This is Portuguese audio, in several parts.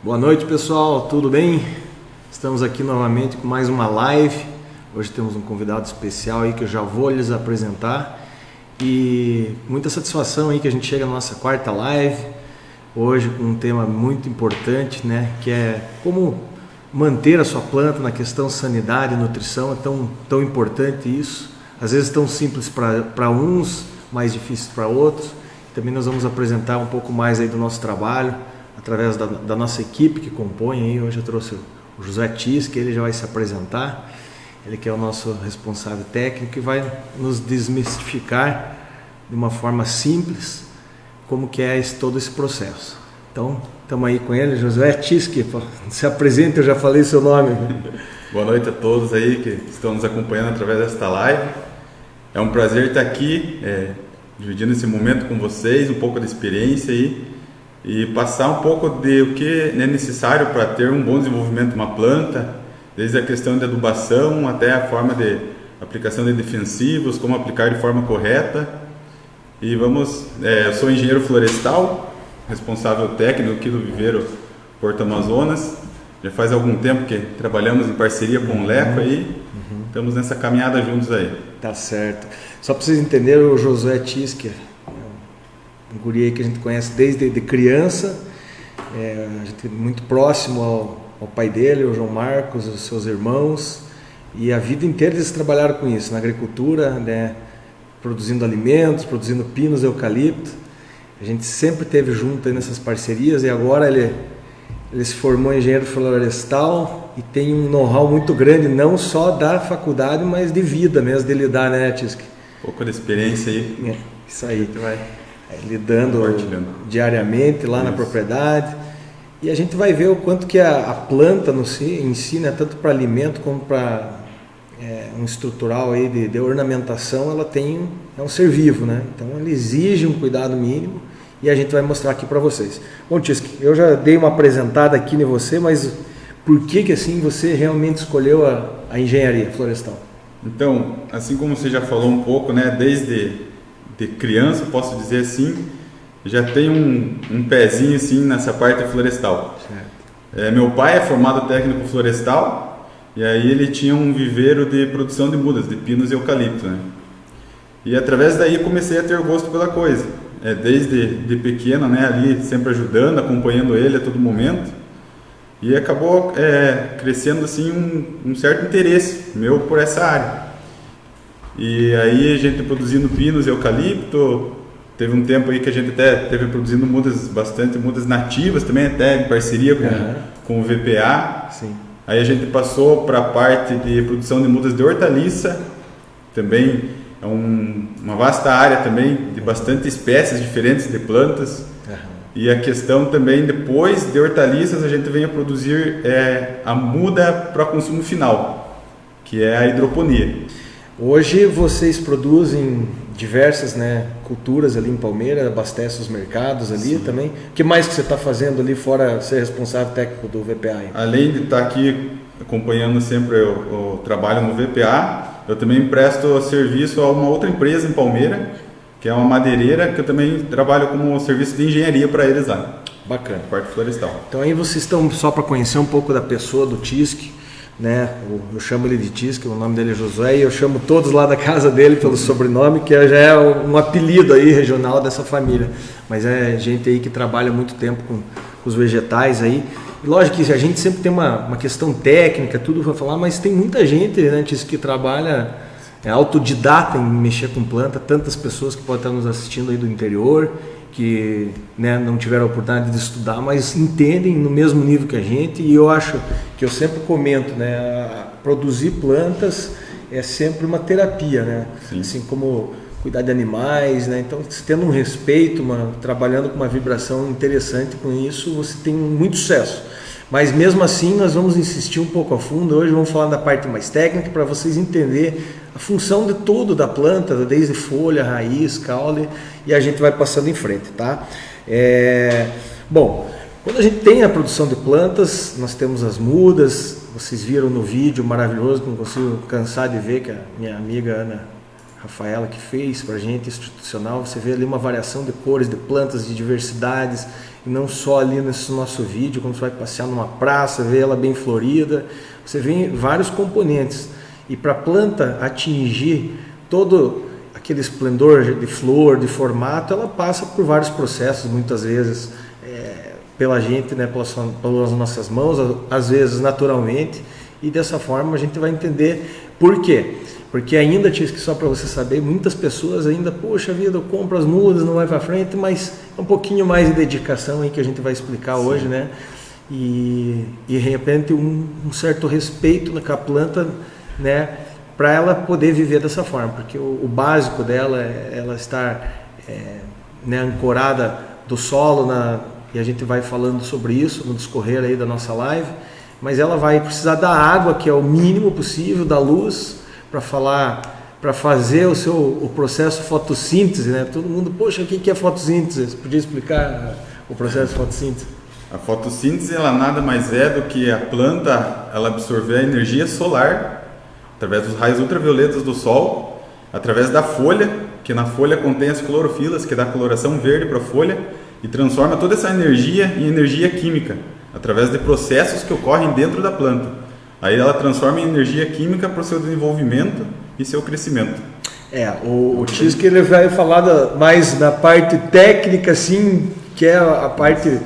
Boa noite, pessoal, tudo bem? Estamos aqui novamente com mais uma live. Hoje temos um convidado especial aí que eu já vou lhes apresentar. E muita satisfação aí que a gente chega na nossa quarta live. Hoje com um tema muito importante, né? Que é como manter a sua planta na questão sanidade e nutrição. É tão importante isso. Às vezes tão simples para uns, mais difícil para outros. Também nós vamos apresentar um pouco mais aí do nosso trabalho através da nossa equipe que compõe aí. Hoje eu trouxe o José Tisque, ele já vai se apresentar. Ele que é o nosso responsável técnico e vai nos desmistificar de uma forma simples como que é todo esse processo. Então, estamos aí com ele, José Tisque, se apresente, eu já falei seu nome. Boa noite a todos aí que estão nos acompanhando através desta live. É um prazer estar aqui, dividindo esse momento com vocês, um pouco da experiência aí e passar um pouco de o que é necessário para ter um bom desenvolvimento de uma planta, desde a questão de adubação até a forma de aplicação de defensivos, como aplicar de forma correta. E eu sou engenheiro florestal, responsável técnico aqui do Viveiro Porto Amazonas. Já faz algum tempo que trabalhamos em parceria com o Leco aí, estamos nessa caminhada juntos aí. Tá certo. Só para vocês entenderem, o José Tisque é um guri aí que a gente conhece desde criança, a gente é muito próximo ao pai dele, o João Marcos, os seus irmãos, e a vida inteira eles trabalharam com isso, na agricultura, né, produzindo alimentos, produzindo pinos, eucalipto. A gente sempre esteve junto aí nessas parcerias e agora ele se formou em engenheiro florestal e tem um know-how muito grande, não só da faculdade, mas de vida mesmo, de lidar, né, Tisque? Um pouco de experiência aí. Isso aí. Lidando diariamente lá na propriedade. E a gente vai ver o quanto que a planta em si, né, tanto para alimento como para um estrutural aí de ornamentação, ela é um ser vivo, né? Então ela exige um cuidado mínimo e a gente vai mostrar aqui para vocês. Bom, Tisque, eu já dei uma apresentada aqui em você, mas por que assim você realmente escolheu a engenharia florestal? Então, assim como você já falou um pouco, né, desde de criança, posso dizer assim, já tenho um pezinho assim nessa parte florestal. Meu pai é formado técnico florestal e aí ele tinha um viveiro de produção de mudas, de pinos e eucalipto, né? E através daí comecei a ter gosto pela coisa. Desde de pequeno, né, ali sempre ajudando, acompanhando ele a todo momento. E acabou crescendo assim um certo interesse meu por essa área. E aí a gente produzindo pinos e eucalipto, teve um tempo aí que a gente até teve produzindo bastante mudas nativas também, até em parceria com o VPA. Sim. Aí a gente passou para a parte de produção de mudas de hortaliça, também é uma vasta área também, de bastante espécies diferentes de plantas. E a questão também, depois de hortaliças, a gente vem a produzir a muda para consumo final, que é a hidroponia. Hoje vocês produzem diversas, né, culturas ali em Palmeira, abastecem os mercados ali. Sim. Também. O que mais que você está fazendo ali, fora ser responsável técnico do VPA? Além de estar aqui acompanhando sempre o trabalho no VPA, eu também presto serviço a uma outra empresa em Palmeira, que é uma madeireira, que eu também trabalho como serviço de engenharia para eles lá. Bacana. Parte florestal. Então aí vocês estão, só para conhecer um pouco da pessoa do Tisque, né? Eu chamo ele de Tisque, o nome dele é Josué, e eu chamo todos lá da casa dele pelo sobrenome, que já é um apelido aí regional dessa família. Mas é gente aí que trabalha muito tempo com os vegetais aí. E lógico que a gente sempre tem uma questão técnica, tudo para falar, mas tem muita gente, né, Tisque, que trabalha autodidata em mexer com planta, tantas pessoas que podem estar nos assistindo aí do interior, que, né, não tiveram a oportunidade de estudar, mas entendem no mesmo nível que a gente. E eu acho que eu sempre comento, né, produzir plantas é sempre uma terapia, né? Sim. Assim como cuidar de animais, né? Então, tendo um respeito, trabalhando com uma vibração interessante com isso, você tem muito sucesso. Mas mesmo assim nós vamos insistir um pouco a fundo. Hoje vamos falar da parte mais técnica para vocês entenderem a função de tudo da planta, desde folha, raiz, caule, e a gente vai passando em frente, tá? Bom, quando a gente tem a produção de plantas, nós temos as mudas. Vocês viram no vídeo maravilhoso, que não consigo cansar de ver, que a minha amiga Ana Rafaela, que fez para a gente, institucional. Você vê ali uma variação de cores, de plantas, de diversidades, e não só ali nesse nosso vídeo, quando você vai passear numa praça, vê ela bem florida, você vê vários componentes. E para a planta atingir todo aquele esplendor de flor, de formato, ela passa por vários processos, muitas vezes pela gente, né, pelas nossas mãos, às vezes naturalmente, e dessa forma a gente vai entender por quê. Porque ainda, Tisque, só para você saber, muitas pessoas ainda, poxa vida, eu compro as mudas, não vai para frente, mas é um pouquinho mais de dedicação aí que a gente vai explicar Sim. hoje, né? E de repente um certo respeito com a planta, né, para ela poder viver dessa forma, porque o básico dela é ela estar né, ancorada do solo, e a gente vai falando sobre isso no discorrer aí da nossa live, mas ela vai precisar da água, que é o mínimo possível, da luz, para fazer o processo fotossíntese, né? Todo mundo, poxa, o que é fotossíntese? Você podia explicar o processo de fotossíntese? A fotossíntese, ela nada mais é do que a planta ela absorver a energia solar através dos raios ultravioletas do sol, através da folha, que na folha contém as clorofilas, que dá coloração verde para a folha, e transforma toda essa energia em energia química, através de processos que ocorrem dentro da planta. Aí ela transforma em energia química para o seu desenvolvimento e seu crescimento. O Tisque ele vai falar mais da parte técnica, assim, que é a parte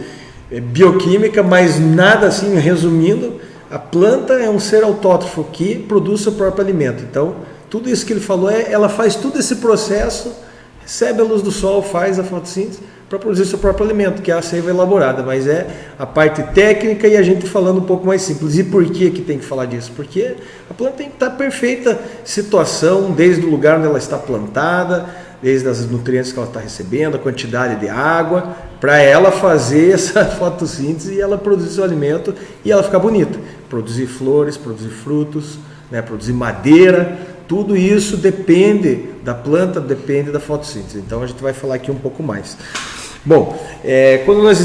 bioquímica, mas nada assim, resumindo, a planta é um ser autótrofo que produz seu próprio alimento. Então, tudo isso que ele falou, ela faz todo esse processo, recebe a luz do sol, faz a fotossíntese para produzir seu próprio alimento, que é a seiva elaborada, mas é a parte técnica e a gente falando um pouco mais simples. E por que tem que falar disso? Porque a planta tem que estar em perfeita situação, desde o lugar onde ela está plantada, desde os nutrientes que ela está recebendo, a quantidade de água, para ela fazer essa fotossíntese e ela produzir seu alimento e ela ficar bonita. Produzir flores, produzir frutos, né, produzir madeira, tudo isso depende da planta, depende da fotossíntese. Então a gente vai falar aqui um pouco mais. Bom, quando nós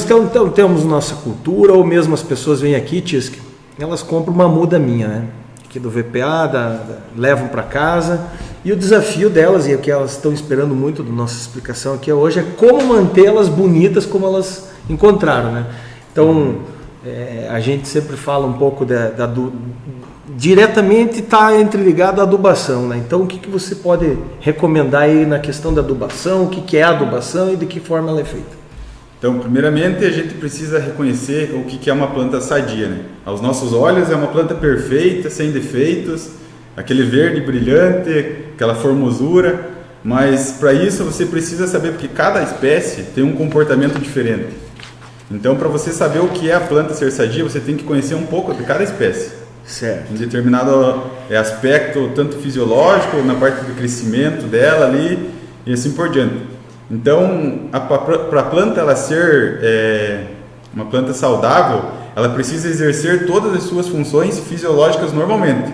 temos nossa cultura, ou mesmo as pessoas vêm aqui, Tisque, elas compram uma muda minha, né? Aqui do VPA, levam para casa, e o desafio delas, e o que elas estão esperando muito da nossa explicação aqui hoje, é como mantê-las bonitas como elas encontraram, né? Então, a gente sempre fala um pouco diretamente está entreligado à adubação, né? Então, o que você pode recomendar aí na questão da adubação, o que é a adubação e de que forma ela é feita? Então, primeiramente, a gente precisa reconhecer o que é uma planta sadia, né? Aos nossos olhos, é uma planta perfeita, sem defeitos, aquele verde brilhante, aquela formosura, mas para isso você precisa saber, porque cada espécie tem um comportamento diferente. Então, para você saber o que é a planta ser sadia, você tem que conhecer um pouco de cada espécie. Certo. Em determinado aspecto, tanto fisiológico, na parte do crescimento dela ali, e assim por diante. Então, para a planta ela ser uma planta saudável, ela precisa exercer todas as suas funções fisiológicas normalmente.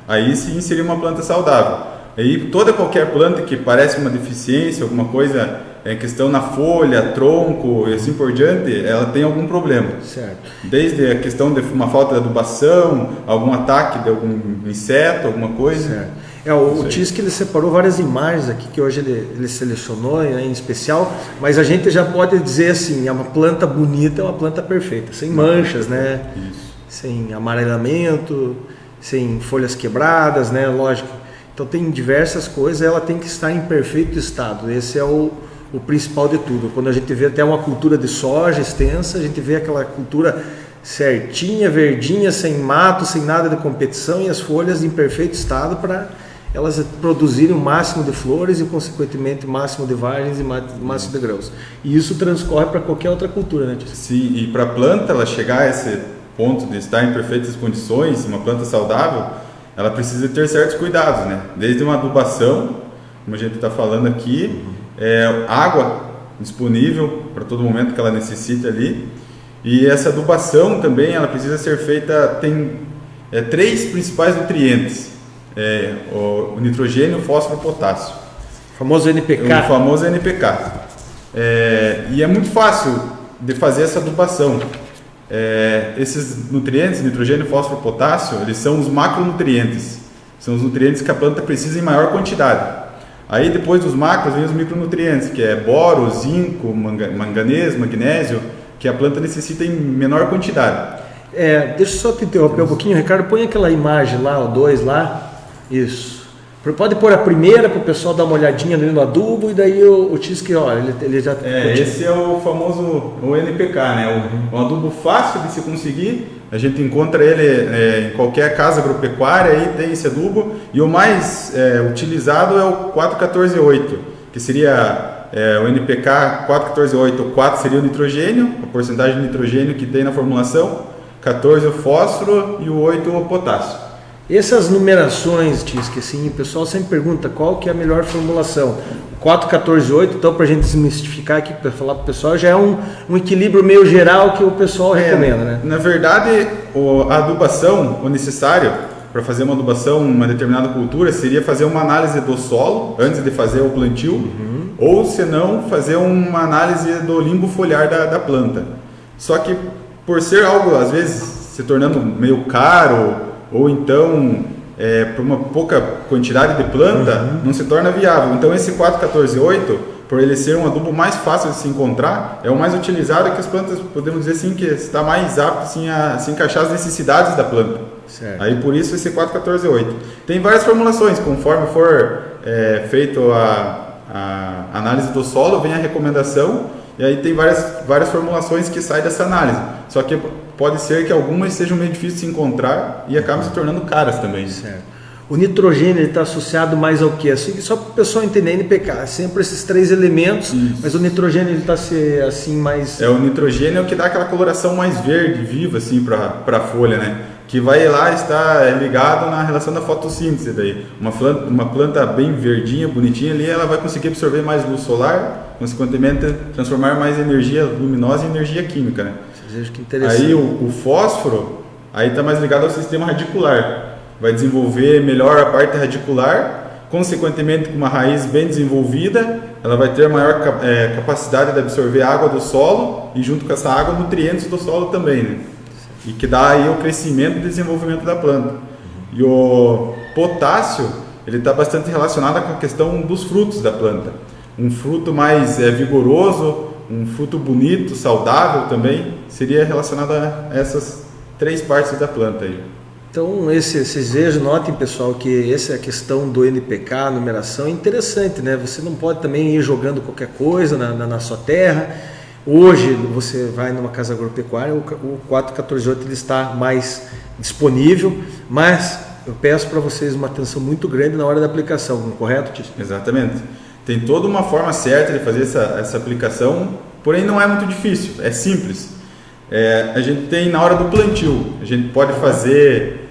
Aí sim seria uma planta saudável. Aí qualquer planta que parece uma deficiência, alguma coisa em questão na folha, tronco e assim por diante, ela tem algum problema. Certo. Desde a questão de uma falta de adubação, algum ataque de algum inseto, alguma coisa. Certo. O Tisque ele separou várias imagens aqui que hoje ele selecionou, né, em especial, mas a gente já pode dizer assim, é uma planta bonita, é uma planta perfeita, sem manchas, né? Isso. Sem amarelamento, sem folhas quebradas, né? Lógico. Então tem diversas coisas, ela tem que estar em perfeito estado. Esse é o principal de tudo. Quando a gente vê até uma cultura de soja extensa, a gente vê aquela cultura certinha, verdinha, sem mato, sem nada de competição e as folhas em perfeito estado para elas produzirem o máximo de flores e, consequentemente, o máximo de vagens e o máximo de grãos. E isso transcorre para qualquer outra cultura, né, Tisque? Sim, e para a planta ela chegar a esse ponto de estar em perfeitas condições, uma planta saudável, ela precisa ter certos cuidados, né? Desde uma adubação, como a gente está falando aqui, água disponível para todo momento que ela necessite ali. E essa adubação também ela precisa ser feita, tem 3 principais nutrientes, o nitrogênio, o fósforo e o potássio. O famoso NPK. O famoso NPK. E é muito fácil de fazer essa adubação. Esses nutrientes, nitrogênio, fósforo e potássio, eles são os macronutrientes. São os nutrientes que a planta precisa em maior quantidade. Aí depois dos macros vem os micronutrientes, que é boro, zinco, manganês, magnésio, que a planta necessita em menor quantidade. Deixa eu só te interromper um pouquinho, Ricardo, põe aquela imagem lá, o 2 lá, isso. Pode pôr a primeira para o pessoal dar uma olhadinha ali no adubo e daí o TISC, ó, ele já... esse é o famoso o NPK, né? Um adubo fácil de se conseguir, a gente encontra ele em qualquer casa agropecuária, aí tem esse adubo, e o mais utilizado é o 414-8, que seria o NPK 414-8, o 4 seria o nitrogênio, a porcentagem de nitrogênio que tem na formulação, 14 o fósforo e o 8 o potássio. Essas numerações, TISC, assim, o pessoal sempre pergunta qual que é a melhor formulação. 4-14-8, então para a gente desmistificar aqui, para falar para o pessoal, já é um equilíbrio meio geral que o pessoal recomenda, né? Na verdade, a adubação, o necessário para fazer uma adubação, uma determinada cultura, seria fazer uma análise do solo antes de fazer o plantio, ou se não, fazer uma análise do limbo foliar da planta. Só que por ser algo, às vezes, se tornando meio caro, ou então, por uma pouca quantidade de planta, não se torna viável. Então esse 4-14-8, por ele ser um adubo mais fácil de se encontrar, é o mais utilizado, que as plantas, podemos dizer assim, que está mais apto assim, a se encaixar as necessidades da planta. Certo. Aí por isso esse 4-14-8. Tem várias formulações, conforme for feito a análise do solo, vem a recomendação, e aí tem várias formulações que saem dessa análise. Só que pode ser que algumas sejam meio difíceis de se encontrar e acabam se tornando caras também. Certo. O nitrogênio está associado mais ao que? Assim, só para o pessoal entender, NPK, sempre esses 3 elementos, mas o nitrogênio está assim mais... O nitrogênio é o que dá aquela coloração mais verde, viva assim para a folha, né? Que vai lá estar ligado na relação da fotossíntese daí. Uma planta bem verdinha, bonitinha ali, ela vai conseguir absorver mais luz solar, consequentemente transformar mais energia luminosa em energia química, né? Que interessante. Aí o fósforo aí está mais ligado ao sistema radicular, vai desenvolver melhor a parte radicular, consequentemente com uma raiz bem desenvolvida, ela vai ter maior capacidade de absorver água do solo e junto com essa água nutrientes do solo também, né? E que dá aí o crescimento e desenvolvimento da planta. E o potássio, ele está bastante relacionado com a questão dos frutos da planta. Um fruto mais vigoroso, um fruto bonito, saudável também, seria relacionado a essas 3 partes da planta aí. Então, vocês vejam, notem, pessoal, que essa questão do NPK, a numeração, é interessante, né? Você não pode também ir jogando qualquer coisa na sua terra. Hoje, você vai numa casa agropecuária, o 4-14-8 ele está mais disponível, mas eu peço para vocês uma atenção muito grande na hora da aplicação, correto, Tício? Exatamente. Tem toda uma forma certa de fazer essa aplicação, porém não é muito difícil, é simples. A gente tem na hora do plantio, a gente pode fazer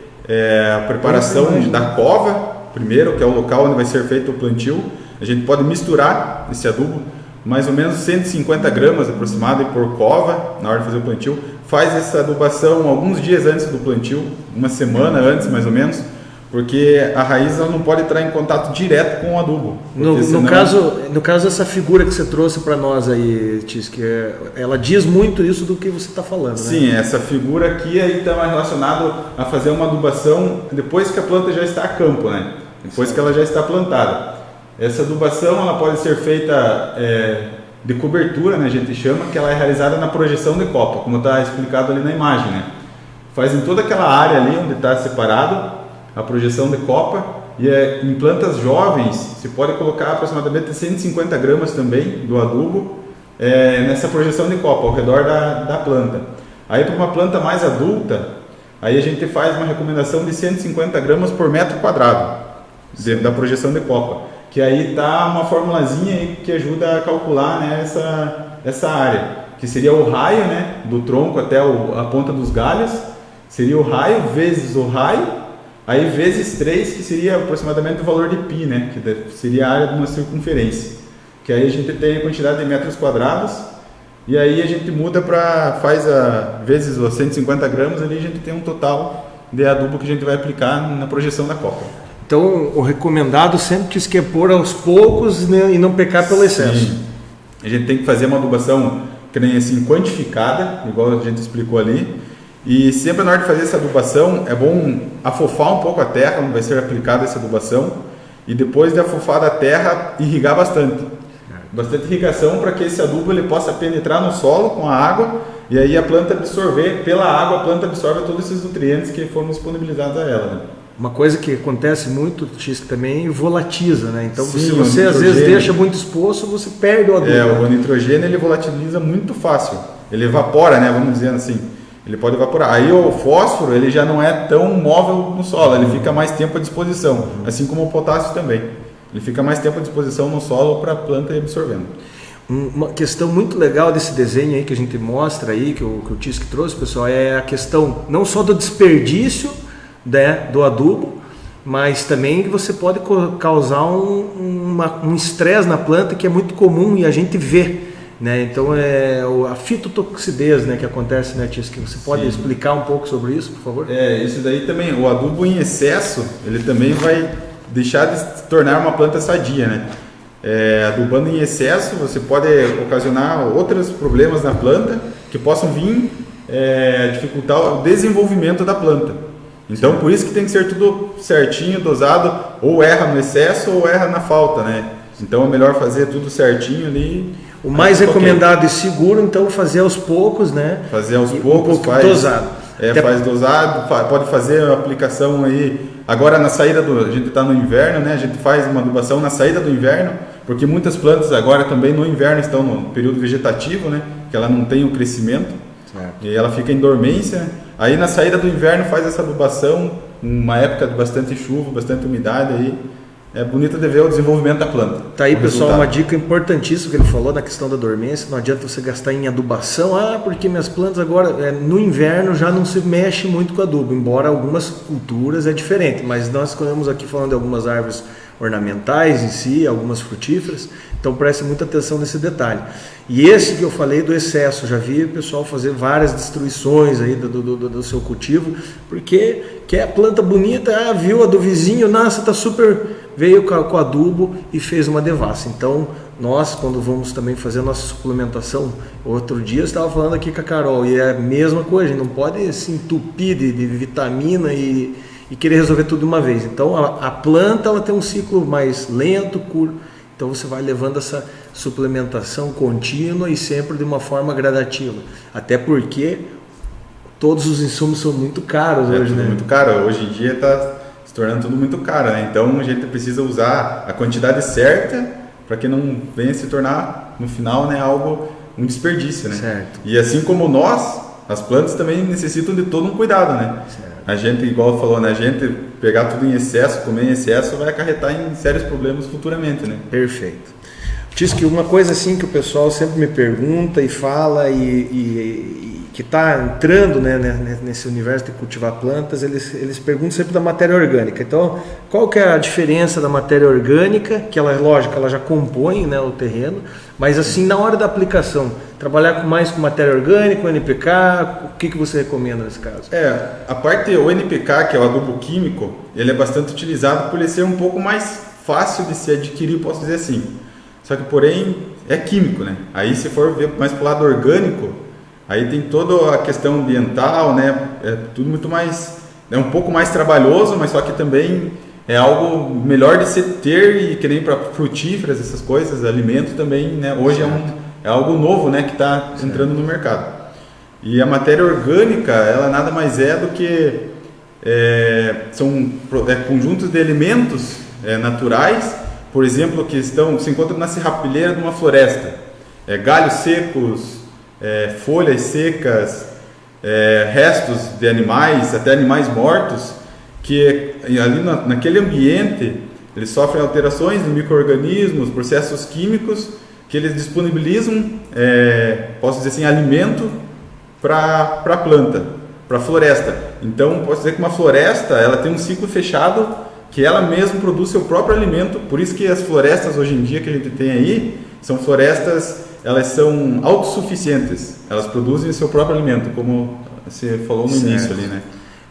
a preparação da cova, primeiro, que é o local onde vai ser feito o plantio. A gente pode misturar esse adubo, mais ou menos 150 gramas aproximado por cova, na hora de fazer o plantio. Faz essa adubação alguns dias antes do plantio, uma semana antes mais ou menos, porque a raiz ela não pode entrar em contato direto com o adubo. No caso, essa figura que você trouxe para nós aí, Tis, ela diz muito isso do que você está falando, né? Sim, essa figura aqui está mais relacionado a fazer uma adubação depois que a planta já está a campo, né? Depois que ela já está plantada. Essa adubação ela pode ser feita de cobertura, né, a gente chama, que ela é realizada na projeção de copa, como está explicado ali na imagem, né? Faz em toda aquela área ali onde está separado a projeção de copa, e em plantas jovens se pode colocar aproximadamente 150 gramas também do adubo nessa projeção de copa ao redor da planta. Aí para uma planta mais adulta, aí a gente faz uma recomendação de 150 gramas por metro quadrado da projeção de copa, que aí está uma formulazinha aí que ajuda a calcular, né, essa área, que seria o raio, né, do tronco até a ponta dos galhos, seria o raio vezes o raio, aí vezes 3, que seria aproximadamente o valor de π, né, que seria a área de uma circunferência, que aí a gente tem a quantidade de metros quadrados, e aí a gente muda faz vezes os 150 gramas, ali a gente tem um total de adubo que a gente vai aplicar na projeção da copa. Então, o recomendado sempre que é pôr aos poucos, né, e não pecar pelo excesso. Sim. A gente tem que fazer uma adubação que nem assim, quantificada, igual a gente explicou ali. E sempre na hora de fazer essa adubação, é bom afofar um pouco a terra onde vai ser aplicada essa adubação e depois de afofar a terra, irrigar bastante. Bastante irrigação para que esse adubo ele possa penetrar no solo com a água e aí a planta absorver, pela água a planta absorve todos esses nutrientes que foram disponibilizados a ela. Né? Uma coisa que acontece muito, Tisque, também volatiza, né? Então Sim, se você às vezes deixa muito exposto, você perde o adubo. O nitrogênio ele volatiliza muito fácil, ele evapora, né? Vamos dizer assim. Ele pode evaporar. Aí o fósforo ele já não é tão móvel no solo, ele fica mais tempo à disposição, assim como o potássio também. Ele fica mais tempo à disposição no solo para a planta ir absorvendo. Uma questão muito legal desse desenho aí que a gente mostra aí, que o Tisque trouxe, pessoal, é a questão não só do desperdício, né, do adubo, mas também que você pode causar um estresse na planta que é muito comum e a gente vê. Né? Então é a fitotoxidez, né, que acontece, né, Tisque? Você pode explicar um pouco sobre isso, por favor? Isso daí também, o adubo em excesso, ele também vai deixar de se tornar uma planta sadia, né? Adubando em excesso, você pode ocasionar outros problemas na planta que possam vir dificultar o desenvolvimento da planta. Então, por isso que tem que ser tudo certinho, dosado, ou erra no excesso ou erra na falta, né? Então, é melhor fazer tudo certinho ali. O mais recomendado e seguro, então, fazer aos poucos, né? Fazer aos poucos, faz dosado. Faz dosado, pode fazer a aplicação aí. Agora na saída a gente está no inverno, né? A gente faz uma adubação na saída do inverno, porque muitas plantas agora também no inverno estão no período vegetativo, né? Que ela não tem o crescimento, e ela fica em dormência. Aí na saída do inverno faz essa adubação, uma época de bastante chuva, bastante umidade aí. É bonito de ver o desenvolvimento da planta. Tá aí, pessoal, uma dica importantíssima que ele falou na questão da dormência. Não adianta você gastar em adubação, porque minhas plantas agora, no inverno, já não se mexe muito com adubo, embora algumas culturas é diferente, mas nós estamos aqui falando de algumas árvores ornamentais em si, algumas frutíferas, então preste muita atenção nesse detalhe. E esse que eu falei do excesso, já vi o pessoal fazer várias destruições aí do seu cultivo, porque quer a planta bonita, viu a do vizinho, nossa, tá super... Veio com adubo e fez uma devassa. Então, nós, quando vamos também fazer a nossa suplementação, outro dia eu estava falando aqui com a Carol, e é a mesma coisa, a gente não pode se entupir de vitamina e querer resolver tudo de uma vez. Então, a planta ela tem um ciclo mais lento, curto, então você vai levando essa suplementação contínua e sempre de uma forma gradativa. Até porque todos os insumos são muito caros hoje, né? Muito caro, hoje em dia está tornando tudo muito caro, né? Então a gente precisa usar a quantidade certa para que não venha se tornar no final, né, um desperdício, né? Certo. E assim como nós, as plantas também necessitam de todo um cuidado, né? Certo. A gente, igual falou, né, a gente pegar tudo em excesso, comer em excesso, vai acarretar em sérios problemas futuramente, né? Perfeito. Tisque, uma coisa assim que o pessoal sempre me pergunta e fala e que está entrando, né, nesse universo de cultivar plantas, eles perguntam sempre da matéria orgânica. Então, qual que é a diferença da matéria orgânica, que ela, lógico, ela já compõe, né, o terreno, mas assim, na hora da aplicação, trabalhar mais com matéria orgânica, o NPK, o que você recomenda nesse caso? A parte, o NPK, que é o adubo químico, ele é bastante utilizado por ele ser um pouco mais fácil de se adquirir, posso dizer assim. Só que, porém, é químico, né? Aí, se for ver mais para o lado orgânico, aí tem toda a questão ambiental, né? É tudo muito mais... É um pouco mais trabalhoso, mas só que também é algo melhor de se ter, e que nem para frutíferas, essas coisas, alimento também, né? Hoje é algo novo, né? Que está entrando no mercado. E a matéria orgânica, ela nada mais é do que... são conjuntos de elementos naturais, por exemplo, que se encontram na serrapilheira de uma floresta. Galhos secos, folhas secas, restos de animais, até animais mortos, que ali naquele ambiente eles sofrem alterações de micro-organismos, processos químicos que eles disponibilizam, posso dizer assim, alimento para a planta, para a floresta. Então, posso dizer que uma floresta ela tem um ciclo fechado que ela mesma produz seu próprio alimento. Por isso que as florestas hoje em dia que a gente tem aí são florestas, elas são autossuficientes, elas produzem seu próprio alimento, como você falou no início ali, né?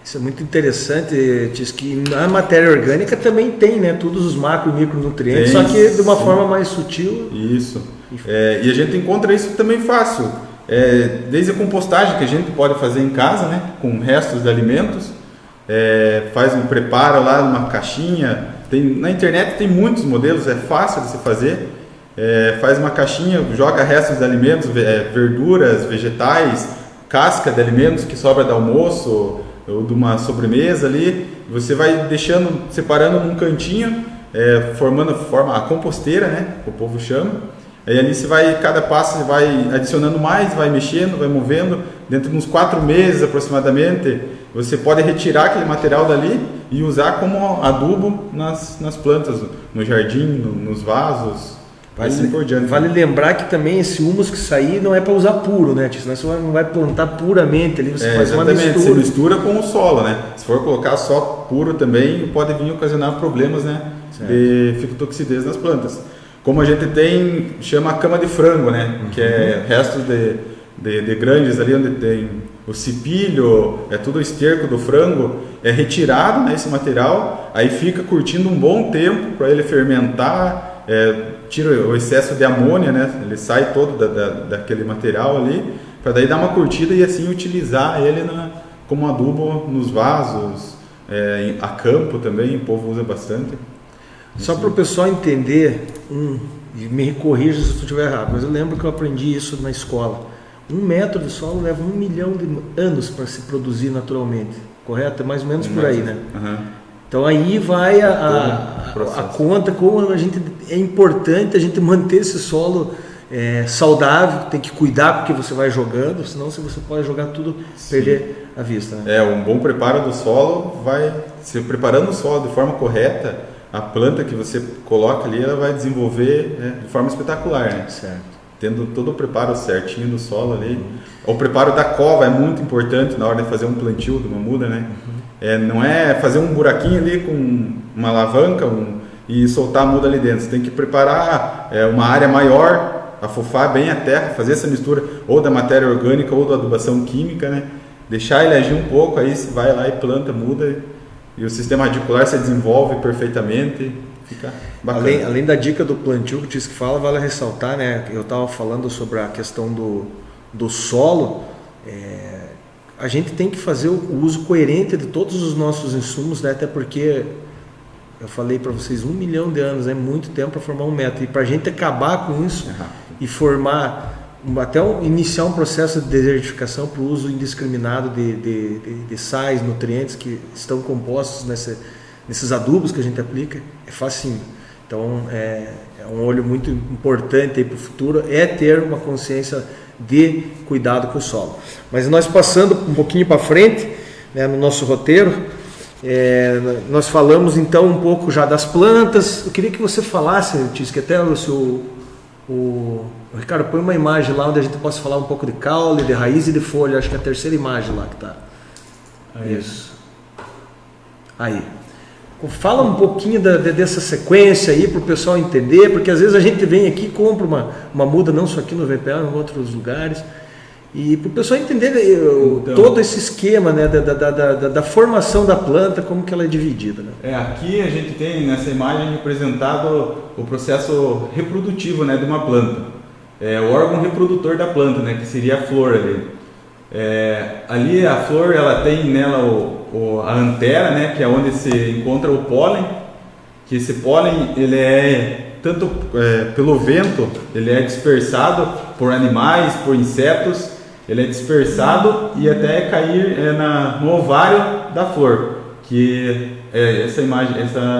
Isso é muito interessante, diz que na matéria orgânica também tem, né, todos os macro e micronutrientes, só que de uma forma mais sutil. Isso. E a gente encontra isso também fácil, desde a compostagem que a gente pode fazer em casa, né, com restos de alimentos, faz um preparo lá numa caixinha, Na internet tem muitos modelos, é fácil de se fazer. Faz uma caixinha, joga restos de alimentos, verduras, vegetais, casca de alimentos que sobra do almoço ou de uma sobremesa ali. Você vai separando num cantinho, forma a composteira, né? O povo chama. Aí ali cada passo você vai adicionando mais, vai mexendo, vai movendo. Dentro de uns 4 meses aproximadamente, você pode retirar aquele material dali e usar como adubo nas plantas, no jardim, nos vasos. Assim por diante. Vale lembrar que também esse humus que sair não é para usar puro, né? Senão você não vai plantar puramente ali, você faz uma mistura. Você mistura com o solo, né? Se for colocar só puro também, pode vir ocasionar problemas, né? De fitotoxidez nas plantas. Como a gente chama a cama de frango, né? Que é restos de grandes ali onde tem o cipilho, tudo o esterco do frango, é retirado, né, esse material, aí fica curtindo um bom tempo para ele fermentar, tira o excesso de amônia, né? Ele sai todo daquele material ali, para daí dar uma curtida e assim utilizar ele como adubo nos vasos, a campo também, o povo usa bastante. Só para o pessoal entender, e me corrija se eu estiver errado, mas eu lembro que eu aprendi isso na escola. 1 metro de solo leva 1 milhão de anos para se produzir naturalmente, correto? É mais ou menos por aí, né? Uhum. Então aí vai a conta, como é importante a gente manter esse solo saudável, tem que cuidar porque você vai jogando, senão você pode jogar tudo, perder a vista. Né? Um bom preparo do solo se preparando o solo de forma correta, a planta que você coloca ali, ela vai desenvolver de forma espetacular, né? Certo. Tendo todo o preparo certinho do solo ali. O preparo da cova é muito importante na hora de fazer um plantio de uma muda, né? Não é fazer um buraquinho ali com uma alavanca e soltar a muda ali dentro. Você tem que preparar uma área maior, afofar bem a terra, fazer essa mistura ou da matéria orgânica ou da adubação química, né? Deixar ele agir um pouco, aí você vai lá e planta, muda e o sistema radicular se desenvolve perfeitamente. Fica bacana. Além da dica do plantio que o Tisque fala, vale ressaltar, né? Eu estava falando sobre a questão do solo. A gente tem que fazer o uso coerente de todos os nossos insumos, né? Até porque eu falei para vocês, 1 milhão de anos é muito tempo para formar 1 metro. E para a gente acabar com isso e formar, iniciar um processo de desertificação para o uso indiscriminado de sais, nutrientes que estão compostos nesses adubos que a gente aplica, é facinho. Então é um olho muito importante para o futuro, ter uma consciência de cuidado com o solo. Mas nós passando um pouquinho para frente, né, no nosso roteiro, nós falamos então um pouco já das plantas. Eu queria que você falasse, Tisque, até o Ricardo, põe uma imagem lá onde a gente possa falar um pouco de caule, de raiz e de folha. Acho que é a terceira imagem lá que está. Isso. Aí. Fala um pouquinho dessa sequência aí para o pessoal entender, porque às vezes a gente vem aqui e compra uma muda, não só aqui no VPA, em outros lugares, e para o pessoal entender todo esse esquema, né, da formação da planta, como que ela é dividida. Né? Aqui a gente tem nessa imagem representado o processo reprodutivo, né, de uma planta. O órgão reprodutor da planta, né, que seria a flor ali. Ali a flor, ela tem nela a antera, né, que é onde se encontra o pólen, que esse pólen ele tanto pelo vento, ele é dispersado por animais, por insetos, ele é dispersado e até cair no ovário da flor, que essa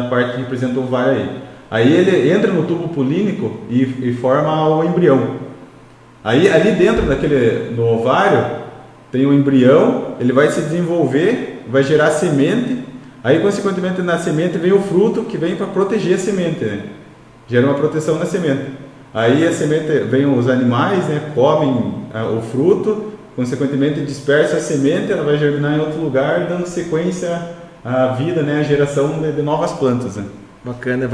parte que representa o ovário aí ele entra no tubo polínico e forma o embrião. Aí ali dentro no ovário tem o embrião, ele vai se desenvolver, vai gerar semente, aí consequentemente na semente vem o fruto que vem para proteger a semente, né? Gera uma proteção na semente. Aí a semente, vem os animais, né, comem o fruto, consequentemente dispersa a semente, ela vai germinar em outro lugar, dando sequência à vida, né, à geração de novas plantas, né? Bacana,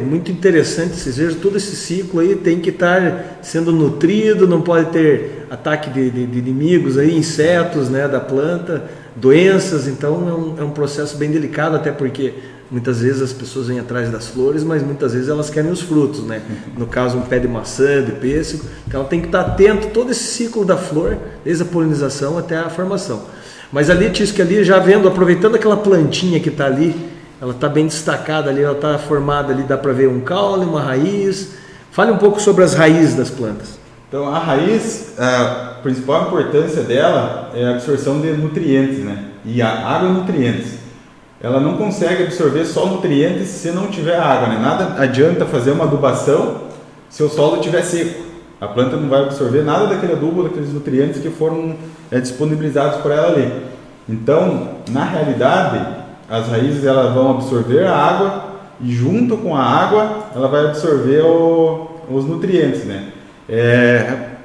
muito interessante, vocês vejam todo esse ciclo aí, tem que estar sendo nutrido, não pode ter ataque de inimigos aí, insetos, né, da planta, doenças, então é um processo bem delicado, até porque muitas vezes as pessoas vêm atrás das flores, mas muitas vezes elas querem os frutos, né? No caso um pé de maçã, de pêssego, então ela tem que estar atento todo esse ciclo da flor, desde a polinização até a formação. Mas ali, Tisque, ali já aproveitando aquela plantinha que está ali, ela está bem destacada ali, ela está formada ali, dá para ver um caule, uma raiz. Fale um pouco sobre as raízes das plantas. Então a raiz, a principal importância dela é a absorção de nutrientes, né? E a água e nutrientes. Ela não consegue absorver só nutrientes se não tiver água, né? Nada adianta fazer uma adubação se o solo estiver seco. A planta não vai absorver nada daquele adubo, daqueles nutrientes que foram disponibilizados por ela ali. Então, na realidade, as raízes elas vão absorver a água e junto com a água ela vai absorver os nutrientes, né?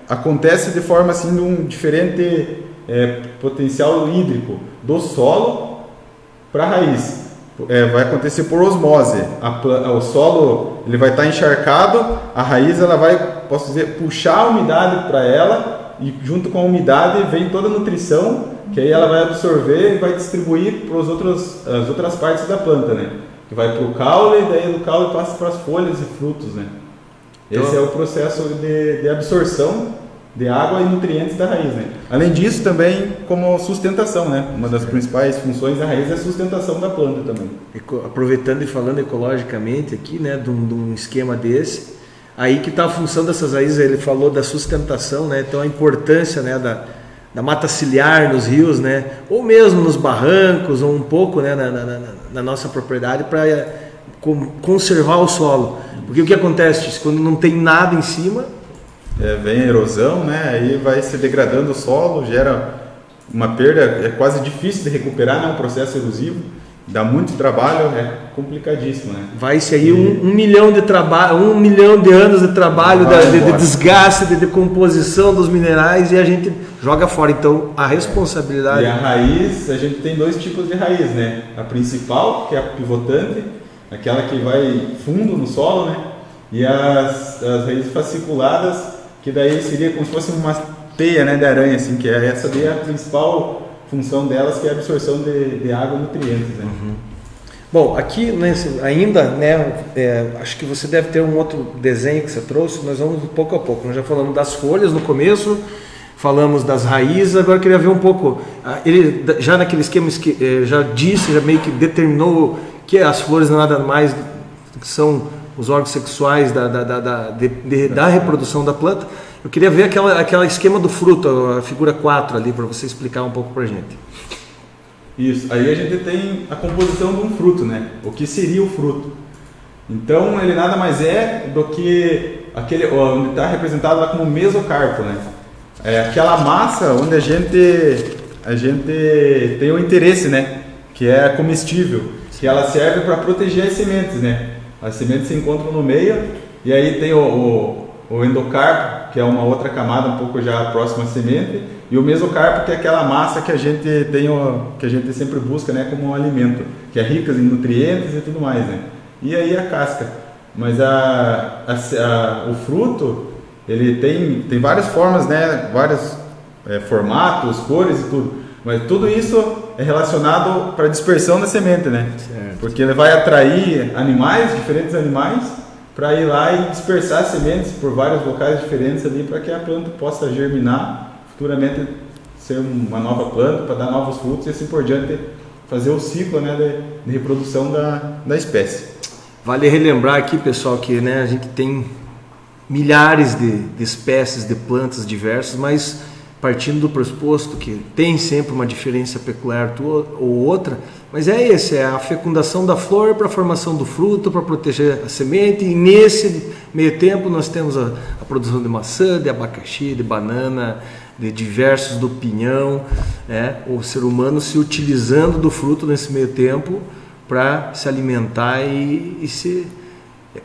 Acontece de forma assim de um diferente potencial hídrico do solo para a raiz. Vai acontecer por osmose. O solo ele vai estar encharcado, a raiz ela vai, posso dizer, puxar a umidade para ela e junto com a umidade vem toda a nutrição que aí ela vai absorver e vai distribuir para as outras partes da planta, né? Que vai para o caule e daí do caule passa para as folhas e frutos, né? Esse é o processo de absorção de água e nutrientes da raiz, né? Além disso, também como sustentação, né? Uma das principais funções da raiz é a sustentação da planta também. Aproveitando e falando ecologicamente aqui, né, de um esquema desse, aí que está a função dessas raízes, ele falou da sustentação, né? Então a importância, né, da mata ciliar nos rios, né? Ou mesmo nos barrancos, ou um pouco, né, na nossa propriedade para conservar o solo. Porque o que acontece quando não tem nada em cima? Vem a erosão, né? Aí vai se degradando o solo, gera uma perda, é quase difícil de recuperar, né? Um processo erosivo, dá muito trabalho, é complicadíssimo, né? Vai-se aí um milhão de trabalho, 1 milhão de anos de trabalho, de desgaste, de decomposição dos minerais e a gente joga fora. Então a responsabilidade... E a raiz, a gente tem 2 tipos de raiz, né? A principal, que é a pivotante, aquela que vai fundo no solo, né? E as raízes fasciculadas, que daí seria como se fosse uma teia, né, de aranha, assim, que essa daí é a principal função delas, que é a absorção de água e nutrientes, né? Uhum. Bom, aqui ainda, né, acho que você deve ter um outro desenho que você trouxe, nós vamos pouco a pouco. Nós já falamos das folhas no começo, falamos das raízes, agora eu queria ver um pouco, ele já naquele esquema, já disse, já meio que determinou que as flores nada mais que são os órgãos sexuais da reprodução da planta. Eu queria ver aquele esquema do fruto, a figura 4 ali, para você explicar um pouco para a gente. Isso, aí a gente tem a composição de um fruto, né? O que seria o fruto? Então ele nada mais é do que aquele onde está representado lá como mesocarpo, né? É aquela massa onde a gente tem o interesse, né? Que é comestível, que ela serve para proteger as sementes, né? As sementes se encontram no meio e aí tem o endocarpo, que é uma outra camada um pouco já próxima à semente, e o mesocarpo, que é aquela massa que a gente que a gente sempre busca, né, como um alimento, que é rica em nutrientes e tudo mais, né? E aí a casca. Mas o fruto, ele tem várias formas, né, vários formatos, cores e tudo. Mas tudo isso é relacionado para a dispersão da semente, né? Certo. Porque ele vai atrair diferentes animais, para ir lá e dispersar as sementes por vários locais diferentes ali, para que a planta possa germinar, futuramente ser uma nova planta, para dar novos frutos e assim por diante, fazer o ciclo, né, de reprodução da espécie. Vale relembrar aqui, pessoal, que, né, a gente tem milhares de espécies de plantas diversas, mas partindo do pressuposto que tem sempre uma diferença peculiar ou outra, mas é a fecundação da flor para a formação do fruto, para proteger a semente, e nesse meio tempo nós temos a produção de maçã, de abacaxi, de banana, de diversos, do pinhão, né? O ser humano se utilizando do fruto nesse meio tempo para se alimentar e se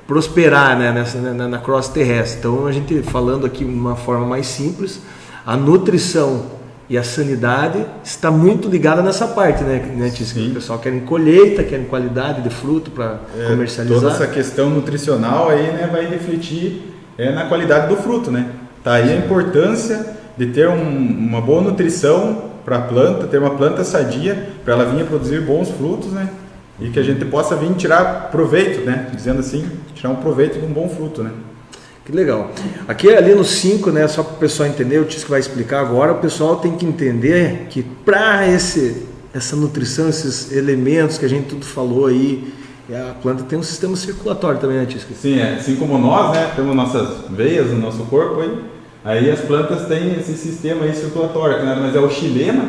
prosperar, né, na crosta terrestre. Então a gente falando aqui de uma forma mais simples, a nutrição e a sanidade está muito ligada nessa parte, né, Sim. O pessoal quer colheita, quer qualidade de fruto para comercializar. Toda essa questão nutricional aí, né, vai refletir na qualidade do fruto, né? Tá aí a importância de ter uma boa nutrição para a planta, ter uma planta sadia para ela vir a produzir bons frutos, né? E que a gente possa vir tirar proveito, né? Dizendo assim, tirar um proveito de um bom fruto, né? Que legal. Aqui ali no 5, né, só para o pessoal entender, o Tisco vai explicar agora, o pessoal tem que entender que para essa nutrição, esses elementos que a gente tudo falou aí. A planta tem um sistema circulatório também, né, Tisca? Sim, assim como nós, né, temos nossas veias no nosso corpo aí as plantas têm esse sistema aí circulatório, que nada mais é o xilema,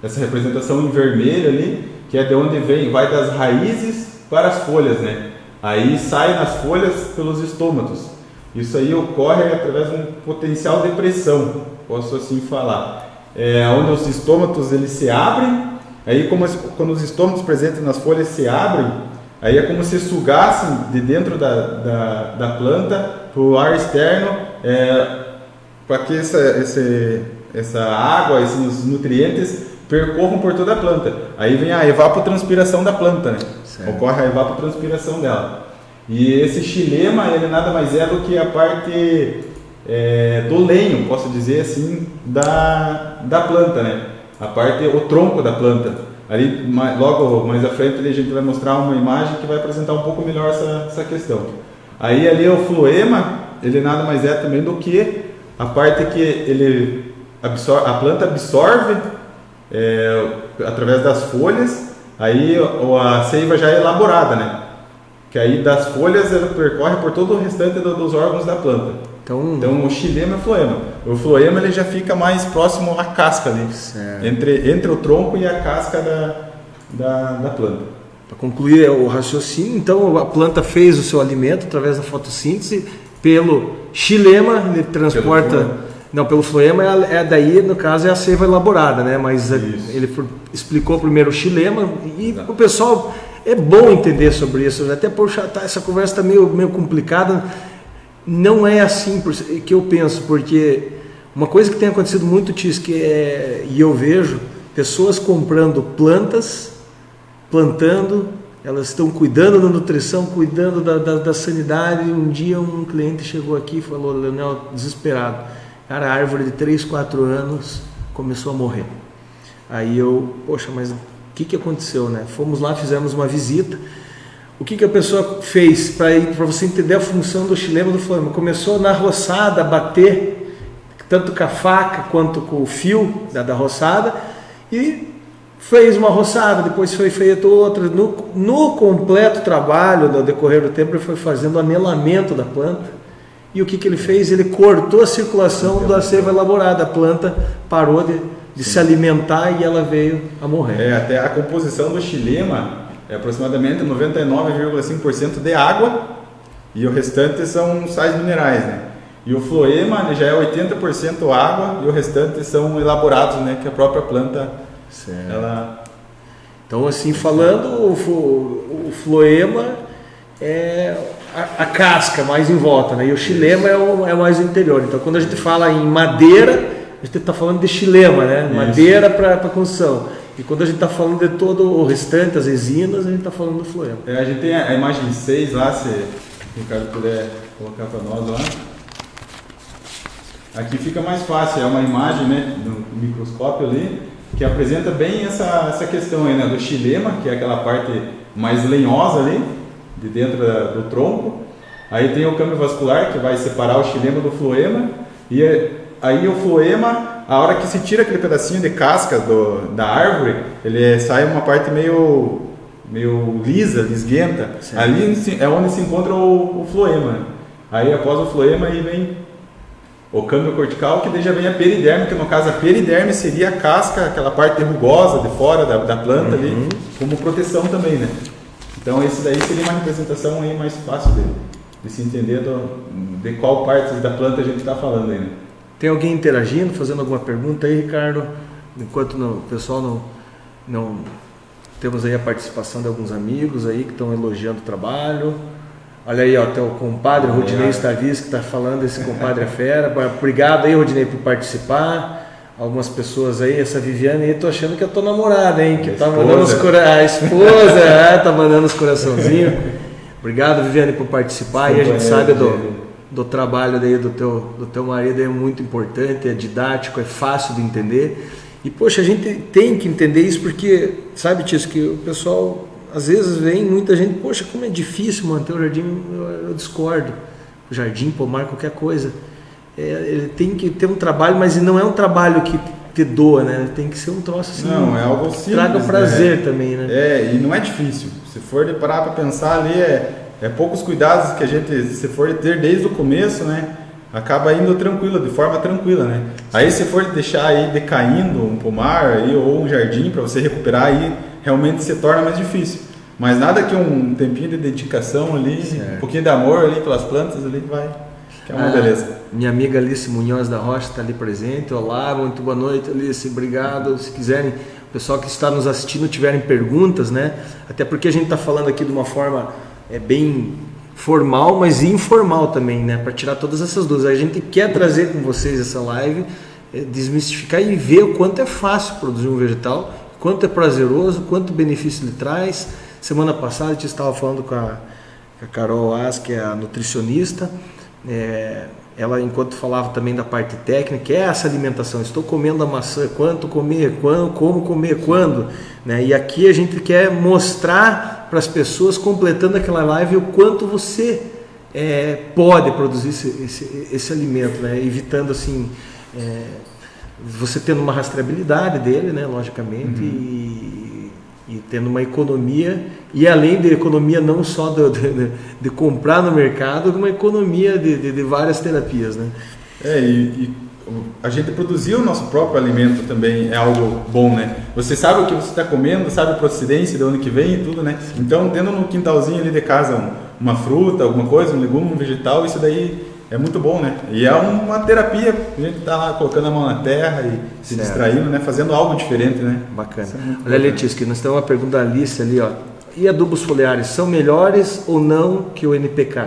essa representação em vermelho ali, que é de onde vai das raízes para as folhas, né? Aí sai nas folhas pelos estômatos. Isso aí ocorre através de um potencial de pressão, posso assim falar. Onde os estômatos eles se abrem, aí quando os estômatos presentes nas folhas se abrem, aí é como se sugassem de dentro da planta para o ar externo, para que essa água, esses nutrientes percorram por toda a planta. Aí vem a evapotranspiração da planta, né? Certo. Ocorre a evapotranspiração dela. E esse xilema, ele nada mais é do que a parte do lenho, posso dizer assim, da planta, né? O tronco da planta. Ali, logo mais à frente, a gente vai mostrar uma imagem que vai apresentar um pouco melhor essa questão. Aí ali o floema, ele nada mais é também do que a parte que a planta absorve através das folhas, aí a seiva já é elaborada, né? Que aí das folhas ela percorre por todo o restante dos órgãos da planta. Então o xilema e o floema. O floema ele já fica mais próximo à casca ali, entre o tronco e a casca da planta. Para concluir o raciocínio, então a planta fez o seu alimento através da fotossíntese, pelo xilema ele transporta... Pelo floema daí, no caso, é a seiva elaborada, né? Mas ele explicou primeiro o xilema e o pessoal, é bom entender sobre isso. Até, essa conversa está meio complicada. Não é assim que eu penso, porque uma coisa que tem acontecido muito, Tis, e eu vejo pessoas comprando plantas, plantando, elas estão cuidando da nutrição, cuidando da sanidade. Um dia um cliente chegou aqui e falou, Leonel, desesperado. Cara, a árvore de 3, 4 anos começou a morrer. Aí poxa, mas o que aconteceu, né? Fomos lá, fizemos uma visita. O que a pessoa fez para você entender a função do xilema do floema? Começou na roçada a bater, tanto com a faca quanto com o fio da roçada, e fez uma roçada, depois foi feita outra. No completo trabalho, no decorrer do tempo, ele foi fazendo o anelamento da planta. E o que ele fez? Ele cortou a circulação da seiva elaborada. A planta parou de se alimentar e ela veio a morrer. Até a composição do xilema é aproximadamente 99,5% de água e o restante são sais minerais, né? E o floema já é 80% água e o restante são elaborados, né? Que a própria planta ela... Então, assim falando, o floema é a casca mais em volta, né? E o xilema é mais o interior. Então, quando a gente fala em madeira, a gente está falando de xilema, né? Isso. Madeira para construção. E quando a gente está falando de todo o restante, as resinas, a gente está falando do floema. A gente tem a imagem 6 lá, se o Ricardo puder colocar para nós lá. Aqui fica mais fácil, é uma imagem, né, do microscópio ali, que apresenta bem essa questão aí, né, do xilema, que é aquela parte mais lenhosa ali, de dentro do tronco. Aí tem o câmbio vascular, que vai separar o xilema do floema, e aí o floema, a hora que se tira aquele pedacinho de casca da árvore, ele sai uma parte meio lisa, lisguenta. Sim. Ali é onde se encontra o floema. Aí após o floema aí vem o câmbio cortical, que daí já vem a periderme, que no caso a periderme seria a casca, aquela parte rugosa de fora da planta ali, como proteção também, né? Então esse daí seria uma representação aí mais fácil de se entender de qual parte da planta a gente está falando aí, né? Tem alguém interagindo, fazendo alguma pergunta aí, Ricardo? Enquanto o pessoal não... Temos aí a participação de alguns amigos aí que estão elogiando o trabalho. Olha aí, ó, tem o compadre Rodinei Stavis que está falando, esse compadre é fera. Obrigado aí, Rodinei, por participar. Algumas pessoas aí, essa Viviane aí, tô achando que eu tô namorada, hein? Que tá mandando a esposa, tá mandando os coraçãozinhos. Obrigado, Viviane, por participar. E a gente sabe do trabalho daí do teu marido, é muito importante, é didático, é fácil de entender. E, poxa, a gente tem que entender isso porque, sabe, Tício, que o pessoal, às vezes vem muita gente, poxa, como é difícil manter o jardim, eu discordo. O jardim, pomar, qualquer coisa. Ele tem que ter um trabalho, mas não é um trabalho que te doa, né? Tem que ser um troço assim. Não, é algo simples. Traga prazer também, né? E não é difícil. Se for de parar para pensar ali, é poucos cuidados que a gente, se for ter desde o começo, né? Acaba indo tranquilo, de forma tranquila, né? Aí se for deixar aí decaindo um pomar aí, ou um jardim para você recuperar, aí realmente se torna mais difícil. Mas nada que um tempinho de dedicação ali, um pouquinho de amor ali pelas plantas ali vai, que é uma beleza. Minha amiga Alice Munhoz da Rocha está ali presente. Olá, muito boa noite, Alice, obrigado. Se quiserem, o pessoal que está nos assistindo tiverem perguntas, né? Até porque a gente está falando aqui de uma forma bem formal, mas informal também, né? Para tirar todas essas dúvidas. A gente quer trazer com vocês essa live, desmistificar e ver o quanto é fácil produzir um vegetal, quanto é prazeroso, quanto benefício ele traz. Semana passada a gente estava falando com a Carol As, que é a nutricionista. Ela, enquanto falava também da parte técnica, essa alimentação, estou comendo a maçã, quanto comer, quando, como comer, quando, né? E aqui a gente quer mostrar para as pessoas, completando aquela live, o quanto você pode produzir esse alimento, né? Evitando assim, você tendo uma rastreabilidade dele, né? Logicamente, e tendo uma economia, e além da economia não só de comprar no mercado, uma economia de várias terapias, né? E a gente produzir o nosso próprio alimento também é algo bom, né? Você sabe o que você está comendo, sabe a procedência de onde que vem e tudo, né? Então, tendo no quintalzinho ali de casa uma fruta, alguma coisa, um legume, um vegetal, isso daí é muito bom, né? E é uma terapia, a gente tá lá colocando a mão na terra e se distraindo, né? Fazendo algo diferente, né? Bacana. Olha, Letícia, nós temos uma pergunta da Alice ali, ó. E adubos foliares são melhores ou não que o NPK?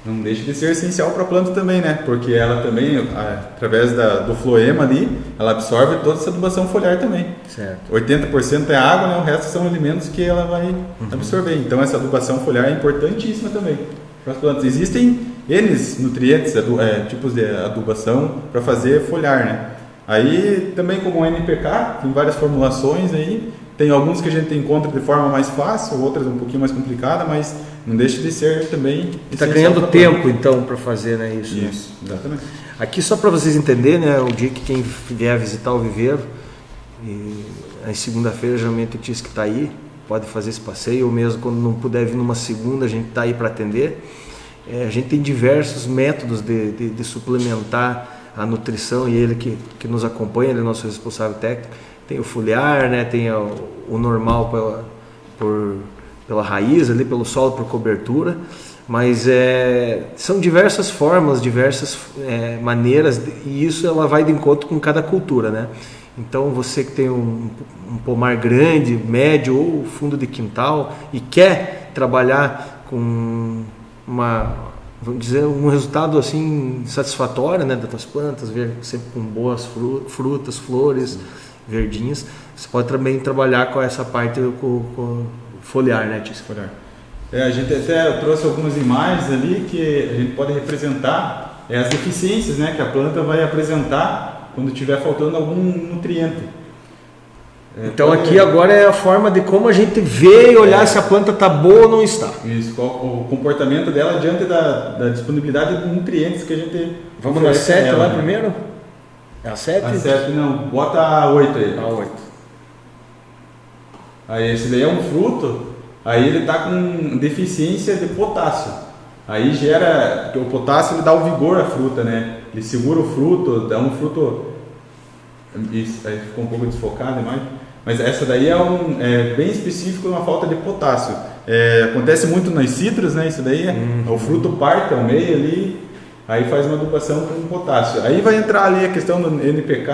Não deixa de ser essencial para a planta também, né? Porque ela também, através do floema ali, ela absorve toda essa adubação foliar também. Certo. 80% é água, né? O resto são alimentos que ela vai absorver. Então essa adubação foliar é importantíssima também para as plantas. Existem N nutrientes, tipos de adubação para fazer foliar, né? Aí também como o NPK, tem várias formulações aí. Tem alguns que a gente encontra de forma mais fácil, outras um pouquinho mais complicada, mas não deixa de ser também. Está ganhando tempo então para fazer, né, isso? Isso, né? Exatamente. Aqui só para vocês entenderem, né, o dia que quem vier visitar o viveiro, e em segunda-feira geralmente o Tisque está aí, pode fazer esse passeio, ou mesmo quando não puder vir numa segunda, a gente está aí para atender. A gente tem diversos métodos de suplementar a nutrição, e ele que nos acompanha, ele é nosso responsável técnico. Tem o foliar, né? Tem o normal pela raiz, ali, pelo solo, por cobertura, mas são diversas formas, diversas maneiras, e isso ela vai de encontro com cada cultura, né? Então você que tem um pomar grande, médio ou fundo de quintal e quer trabalhar com vamos dizer, um resultado assim satisfatório, né, das plantas, ver sempre com boas frutas, flores verdinhas, você pode também trabalhar com essa parte com foliar, né, Tisque? Foliar. A gente até trouxe algumas imagens ali que a gente pode representar as deficiências, né, que a planta vai apresentar quando estiver faltando algum nutriente. Então aqui agora é a forma de como a gente vê e olhar se a planta está boa ou não está. Isso, qual o comportamento dela diante da disponibilidade de nutrientes que a gente... Vamos na 7 lá, né? Primeiro? É a 7? A 7 não, bota a 8 aí. A 8. Aí esse daí é um fruto, aí ele está com deficiência de potássio. Aí gera, porque o potássio ele dá o vigor à fruta, né? Ele segura o fruto, dá um fruto... Isso, aí ficou um pouco desfocado demais. Mas essa daí é bem específico, uma falta de potássio. Acontece muito nas citras, né? Isso daí o fruto parte ao meio ali, aí faz uma adubação com potássio. Aí vai entrar ali a questão do NPK,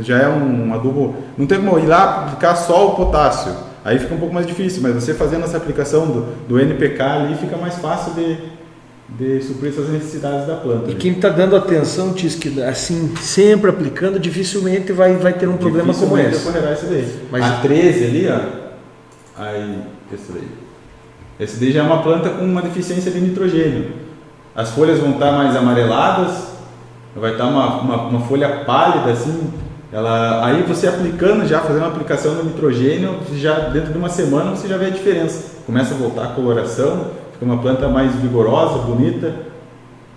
já é um adubo. Não tem como ir lá aplicar só o potássio. Aí fica um pouco mais difícil, mas você fazendo essa aplicação do NPK ali fica mais fácil de suprir essas necessidades da planta. E quem está dando atenção, Tisque, assim, sempre aplicando, dificilmente vai ter um problema como esse. Esse daí. Mas a 13 ali, ó, aí, esse daí já é uma planta com uma deficiência de nitrogênio. As folhas vão estar mais amareladas, vai estar uma folha pálida assim. Aí você aplicando, já fazendo a aplicação do nitrogênio, já dentro de uma semana você já vê a diferença. Começa a voltar a coloração, fica uma planta mais vigorosa, bonita,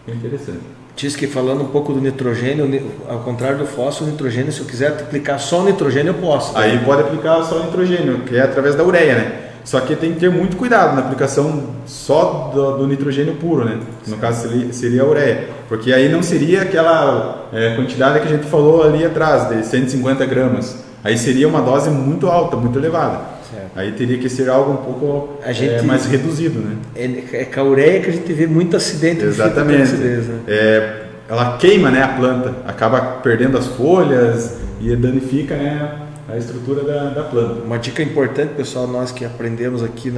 é interessante. Tisque, falando um pouco do nitrogênio, ao contrário do fósforo, o nitrogênio, se eu quiser aplicar só o nitrogênio, eu posso. Né? Aí pode aplicar só o nitrogênio, que é através da ureia, né? Só que tem que ter muito cuidado na aplicação só do nitrogênio puro, né? No caso seria a ureia, porque aí não seria aquela quantidade que a gente falou ali atrás, de 150 gramas. Aí seria uma dose muito alta, muito elevada. Certo. Aí teria que ser algo um pouco mais reduzido, né? É com a ureia que a gente vê muito acidente. Exatamente. Né? Ela queima, né, a planta, acaba perdendo as folhas e danifica, né, a estrutura da planta. Uma dica importante, pessoal, nós que aprendemos aqui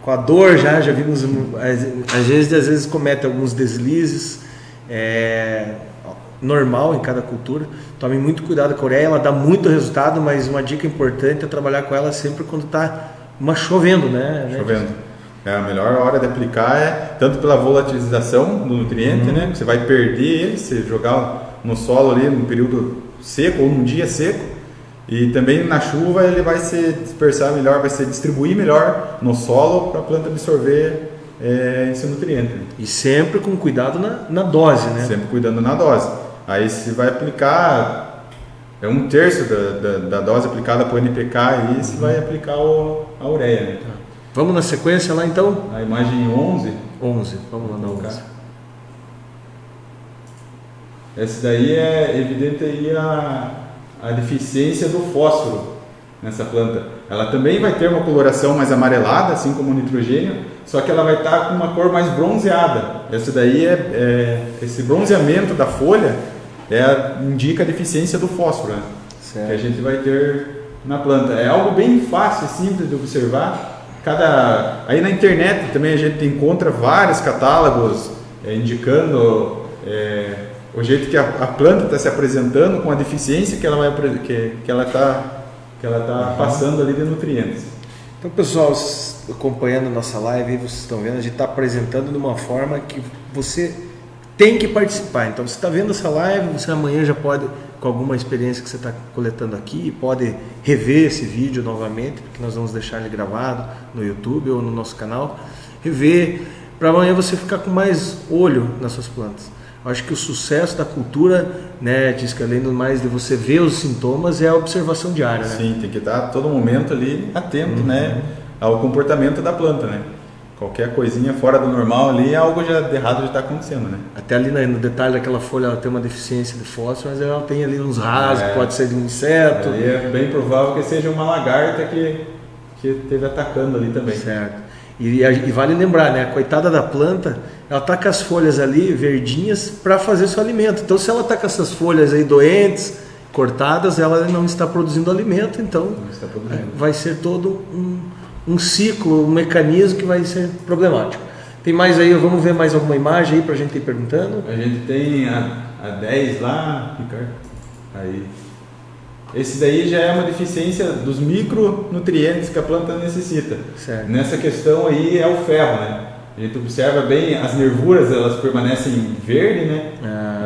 com a dor já vimos, às vezes comete alguns deslizes, normal em cada cultura. Tome muito cuidado com a ureia, ela dá muito resultado, mas uma dica importante é trabalhar com ela sempre quando está chovendo, né? Chovendo. A melhor hora de aplicar tanto pela volatilização do nutriente, né? Você vai perder ele, se jogar no solo ali num período seco ou num dia seco, e também na chuva ele vai se dispersar melhor, vai se distribuir melhor no solo para a planta absorver esse nutriente. E sempre com cuidado na dose, né? Sempre cuidando na dose. Aí se vai aplicar 1/3 da dose aplicada por NPK, aí se vai aplicar a ureia, né? Vamos na sequência lá então? A imagem 11. 11, vamos lá na 11. Essa daí é evidente aí a deficiência do fósforo nessa planta. Ela também vai ter uma coloração mais amarelada, assim como o nitrogênio, só que ela vai estar com uma cor mais bronzeada. Essa daí esse bronzeamento da folha indica a deficiência do fósforo, né? Que a gente vai ter na planta. É algo bem fácil e simples de observar. Aí na internet também a gente encontra vários catálogos indicando o jeito que a planta está se apresentando com a deficiência que ela está passando ali de nutrientes. Então, pessoal, acompanhando a nossa live, vocês estão vendo, a gente está apresentando de uma forma que você tem que participar. Então, você está vendo essa live, você amanhã já pode, com alguma experiência que você está coletando aqui, pode rever esse vídeo novamente, porque nós vamos deixar ele gravado no YouTube ou no nosso canal, rever, para amanhã você ficar com mais olho nas suas plantas. Eu acho que o sucesso da cultura, né, diz que além do mais de você ver os sintomas, é a observação diária, né? Sim, tem que estar a todo momento ali atento, né, ao comportamento da planta, né? Qualquer coisinha fora do normal ali, algo já de errado já está acontecendo, né? Até ali no detalhe daquela folha, ela tem uma deficiência de fósforo, mas ela tem ali uns rasgos, pode ser de um inseto. Ali é bem provável que seja uma lagarta que esteve atacando ali também. Certo. E vale lembrar, né? A coitada da planta, ela está com as folhas ali verdinhas para fazer seu alimento. Então, se ela está com essas folhas aí doentes, cortadas, ela não está produzindo alimento. Então, vai ser todo um ciclo, um mecanismo que vai ser problemático. Tem mais aí? Vamos ver mais alguma imagem aí para a gente ir perguntando? A gente tem a 10 lá, Ricardo. Aí. Esse daí já é uma deficiência dos micronutrientes que a planta necessita. Certo. Nessa questão aí é o ferro, né? A gente observa bem, as nervuras elas permanecem verde, né?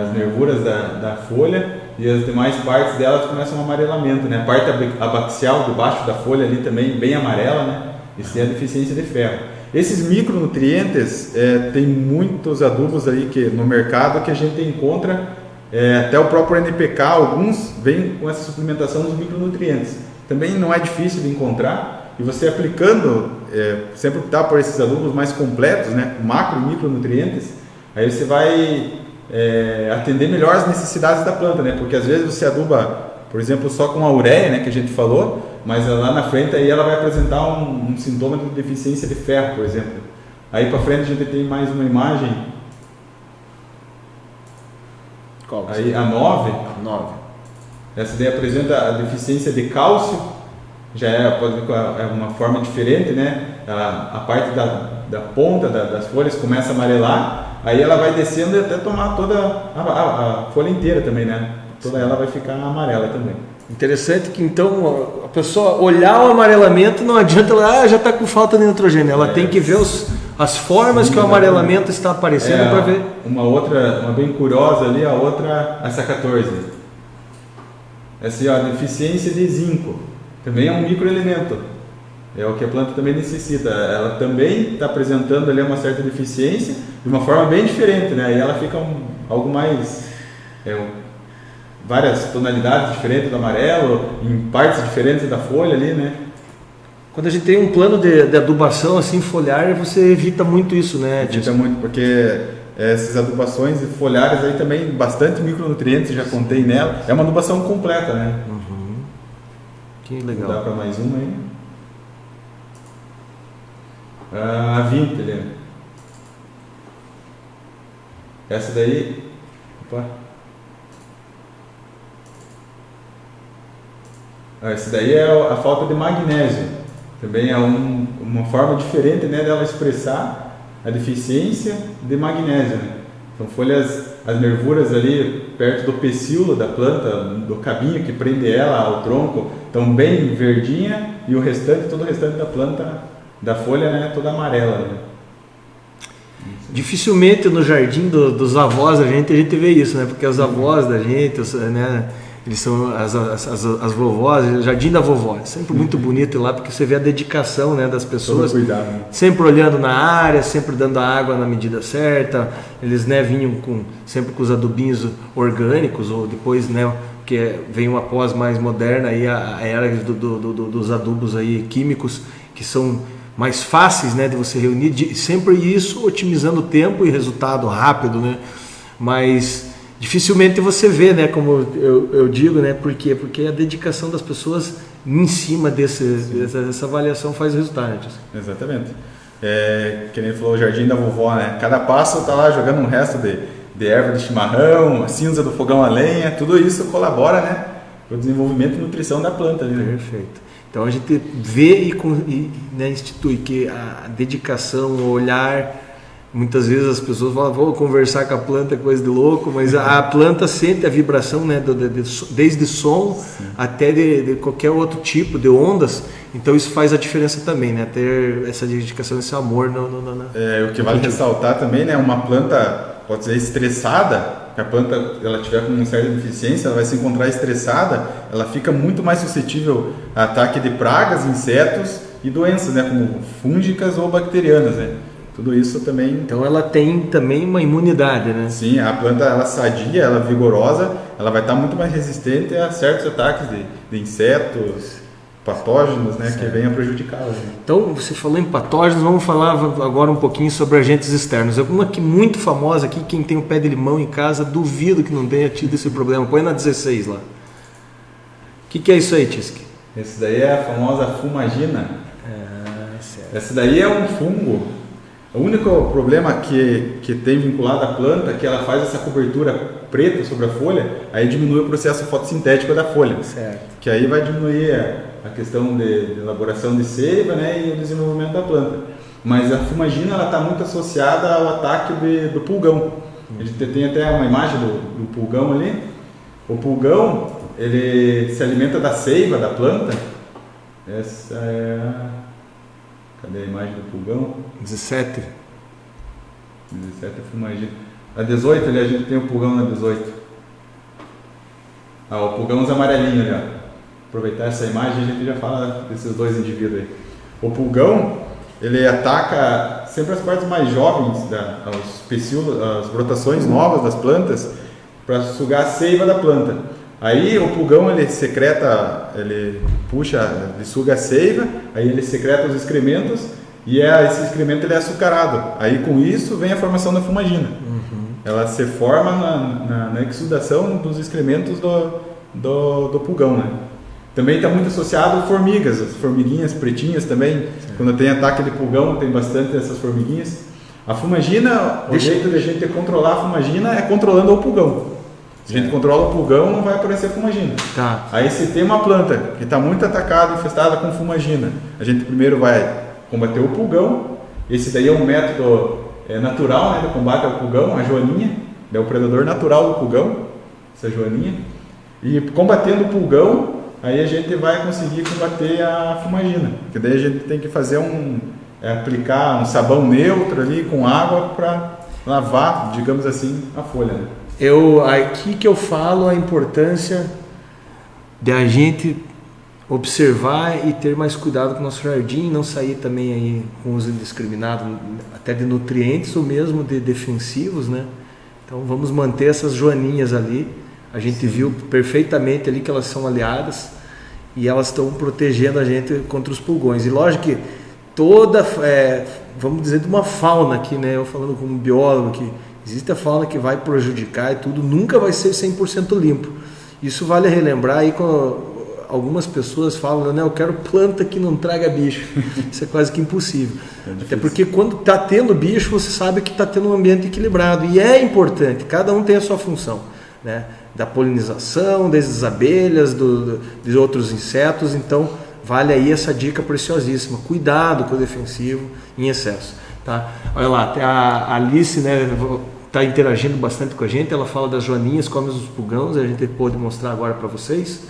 As nervuras da folha, e as demais partes delas começam um amarelamento, né? A parte abaxial debaixo da folha ali também bem amarela, né? Isso é a deficiência de ferro. Esses micronutrientes, tem muitos adubos aí no mercado que a gente encontra. Até o próprio NPK, alguns vêm com essa suplementação dos micronutrientes. Também não é difícil de encontrar, e você aplicando, sempre optar por esses adubos mais completos, né, macro e micronutrientes, aí você vai atender melhor as necessidades da planta, né, porque às vezes você aduba, por exemplo, só com a ureia, né, que a gente falou, mas lá na frente aí ela vai apresentar um sintoma de deficiência de ferro, por exemplo. Aí para frente a gente tem mais uma imagem. Aí a 9. Essa daí apresenta a deficiência de cálcio, já pode ver uma forma diferente, né? A parte da ponta das folhas começa a amarelar, aí ela vai descendo até tomar toda a folha inteira também, né? Toda ela vai ficar amarela também. Interessante que então a pessoa olhar o amarelamento, não adianta ela já está com falta de nitrogênio, ela tem que ver as formas que o amarelamento está aparecendo para ver. Uma bem curiosa ali, a outra, essa 14. Essa a deficiência de zinco, também é um microelemento, é o que a planta também necessita. Ela também está apresentando ali uma certa deficiência de uma forma bem diferente, né? E ela fica algo mais... várias tonalidades diferentes do amarelo, em partes diferentes da folha ali, né? Quando a gente tem um plano de adubação assim foliar, você evita muito isso, né? Evita muito, porque essas adubações foliares aí também, bastante micronutrientes, já contém nela. É uma adubação completa, né? Uhum. Que legal. Vou dar para mais uma aí. A 20, ali. Essa daí... Opa. Essa daí é a falta de magnésio. Também é uma forma diferente, né, dela expressar a deficiência de magnésio, né? São folhas, as nervuras ali perto do pecíolo da planta, do cabinho que prende ela ao tronco, estão bem verdinha, e o restante, todo o restante da planta, da folha, né, toda amarela, né? Dificilmente no jardim dos avós a gente vê isso, né? Porque os avós da gente, né? Eles são as vovós, o jardim da vovó, é sempre muito bonito lá, porque você vê a dedicação, né, das pessoas, cuidado, né? Sempre olhando na área, sempre dando a água na medida certa. Eles, né, vinham sempre com os adubinhos orgânicos, ou depois, né, que vem uma pós mais moderna, aí a era dos adubos aí químicos, que são mais fáceis, né, de você reunir, sempre isso otimizando o tempo e resultado rápido, né? Mas dificilmente você vê, né, como eu digo, né, por quê? Porque a dedicação das pessoas em cima dessa avaliação faz o resultado, né? Exatamente. Que nem falou, o jardim da vovó, né? Cada passo tá lá jogando um resto de erva de chimarrão, a cinza do fogão a lenha, tudo isso colabora, né, para o desenvolvimento e nutrição da planta ali, né? Perfeito. Então a gente vê e né, institui que a dedicação, o olhar. Muitas vezes as pessoas falam, vou conversar com a planta, é coisa de louco, mas a planta sente a vibração, né, desde som, sim, até de qualquer outro tipo de ondas. Então isso faz a diferença também, né, ter essa dedicação, esse amor. O que vale ressaltar também, né, uma planta, pode ser estressada, que a planta ela tiver com uma certa deficiência, ela vai se encontrar estressada, ela fica muito mais suscetível a ataque de pragas, insetos e doenças, né, como fúngicas ou bacterianas, né. Tudo isso também... Então ela tem também uma imunidade, né? Sim, a planta ela sadia, ela vigorosa, ela vai estar muito mais resistente a certos ataques de insetos, patógenos, né, que venham prejudicá-la. Né? Então, você falou em patógenos, vamos falar agora um pouquinho sobre agentes externos. Uma que muito famosa aqui, quem tem o pé de limão em casa, duvido que não tenha tido esse problema. Põe na 16 lá. O que é isso aí, Tisque? Esse daí é a famosa fumagina. Certo. Esse daí é um fungo. O único problema que tem vinculado à planta é que ela faz essa cobertura preta sobre a folha, aí diminui o processo fotossintético da folha. Certo. Que aí vai diminuir a questão de elaboração de seiva, né, e o desenvolvimento da planta. Mas a fumagina está muito associada ao ataque do pulgão. A gente tem até uma imagem do pulgão ali. O pulgão, ele se alimenta da seiva da planta. Essa é a... Cadê a imagem do pulgão? 17. 17 é fumagina. A 18 ali, a gente tem o pulgão na 18. O pulgão usa amarelinho ali, ó. Aproveitar essa imagem, a gente já fala desses dois indivíduos aí. O pulgão, ele ataca sempre as partes mais jovens, os pecíolos, as brotações novas das plantas, para sugar a seiva da planta. Aí o pulgão ele secreta, ele puxa, ele suga a seiva, aí ele secreta os excrementos e esse excremento ele é açucarado. Aí com isso vem a formação da fumagina. Uhum. Ela se forma na exudação dos excrementos do pulgão, né? Também está muito associado a formigas, as formiguinhas pretinhas também. Sim. Quando tem ataque de pulgão tem bastante dessas formiguinhas. A fumagina, o jeito de a gente controlar a fumagina é controlando o pulgão. A gente controla o pulgão, não vai aparecer fumagina. Tá. Aí se tem uma planta que está muito atacada, infestada com fumagina, a gente primeiro vai combater o pulgão. Esse daí é um método natural, né, de combate ao pulgão, a joaninha. É o predador natural do pulgão, essa joaninha. E combatendo o pulgão, aí a gente vai conseguir combater a fumagina. Porque daí a gente tem que fazer aplicar um sabão neutro ali com água para lavar, digamos assim, a folha, né? Aqui que eu falo a importância de a gente observar e ter mais cuidado com o nosso jardim, não sair também aí com uso indiscriminado, até de nutrientes ou mesmo de defensivos, né? Então vamos manter essas joaninhas ali. A gente viu perfeitamente ali que elas são aliadas e elas estão protegendo a gente contra os pulgões. E lógico que toda, vamos dizer, de uma fauna aqui, né? Eu falando como biólogo, que existe a fauna que vai prejudicar e tudo, nunca vai ser 100% limpo. Isso vale relembrar aí com algumas pessoas falam, né? Eu quero planta que não traga bicho. Isso é quase que impossível. Até porque quando está tendo bicho, você sabe que está tendo um ambiente equilibrado. E é importante, cada um tem a sua função, né? Da polinização, das abelhas, de outros insetos. Então, vale aí essa dica preciosíssima. Cuidado com o defensivo em excesso. Tá? Olha lá, a Alice, né, está interagindo bastante com a gente. Ela fala das joaninhas, come os pulgões. A gente pôde mostrar agora para vocês.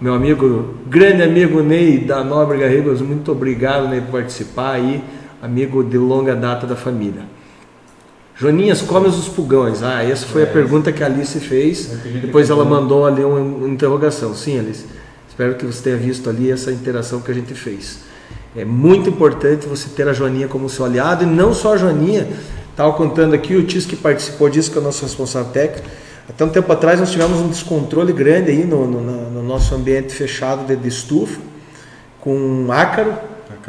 Meu amigo, grande amigo Ney da Nóbrega Ribas, muito obrigado, Ney, por participar aí. Amigo de longa data da família. Joaninhas, come os pulgões. Essa foi a pergunta que a Alice fez. Depois ela mandou ali uma interrogação. Sim, Alice. Espero que você tenha visto ali essa interação que a gente fez. É muito importante você ter a joaninha como seu aliado. E não só a joaninha. Estava contando aqui, o Tis que participou disso, que é o nosso responsável técnico. Até um tempo atrás nós tivemos um descontrole grande aí no nosso ambiente fechado de estufa. Com ácaro.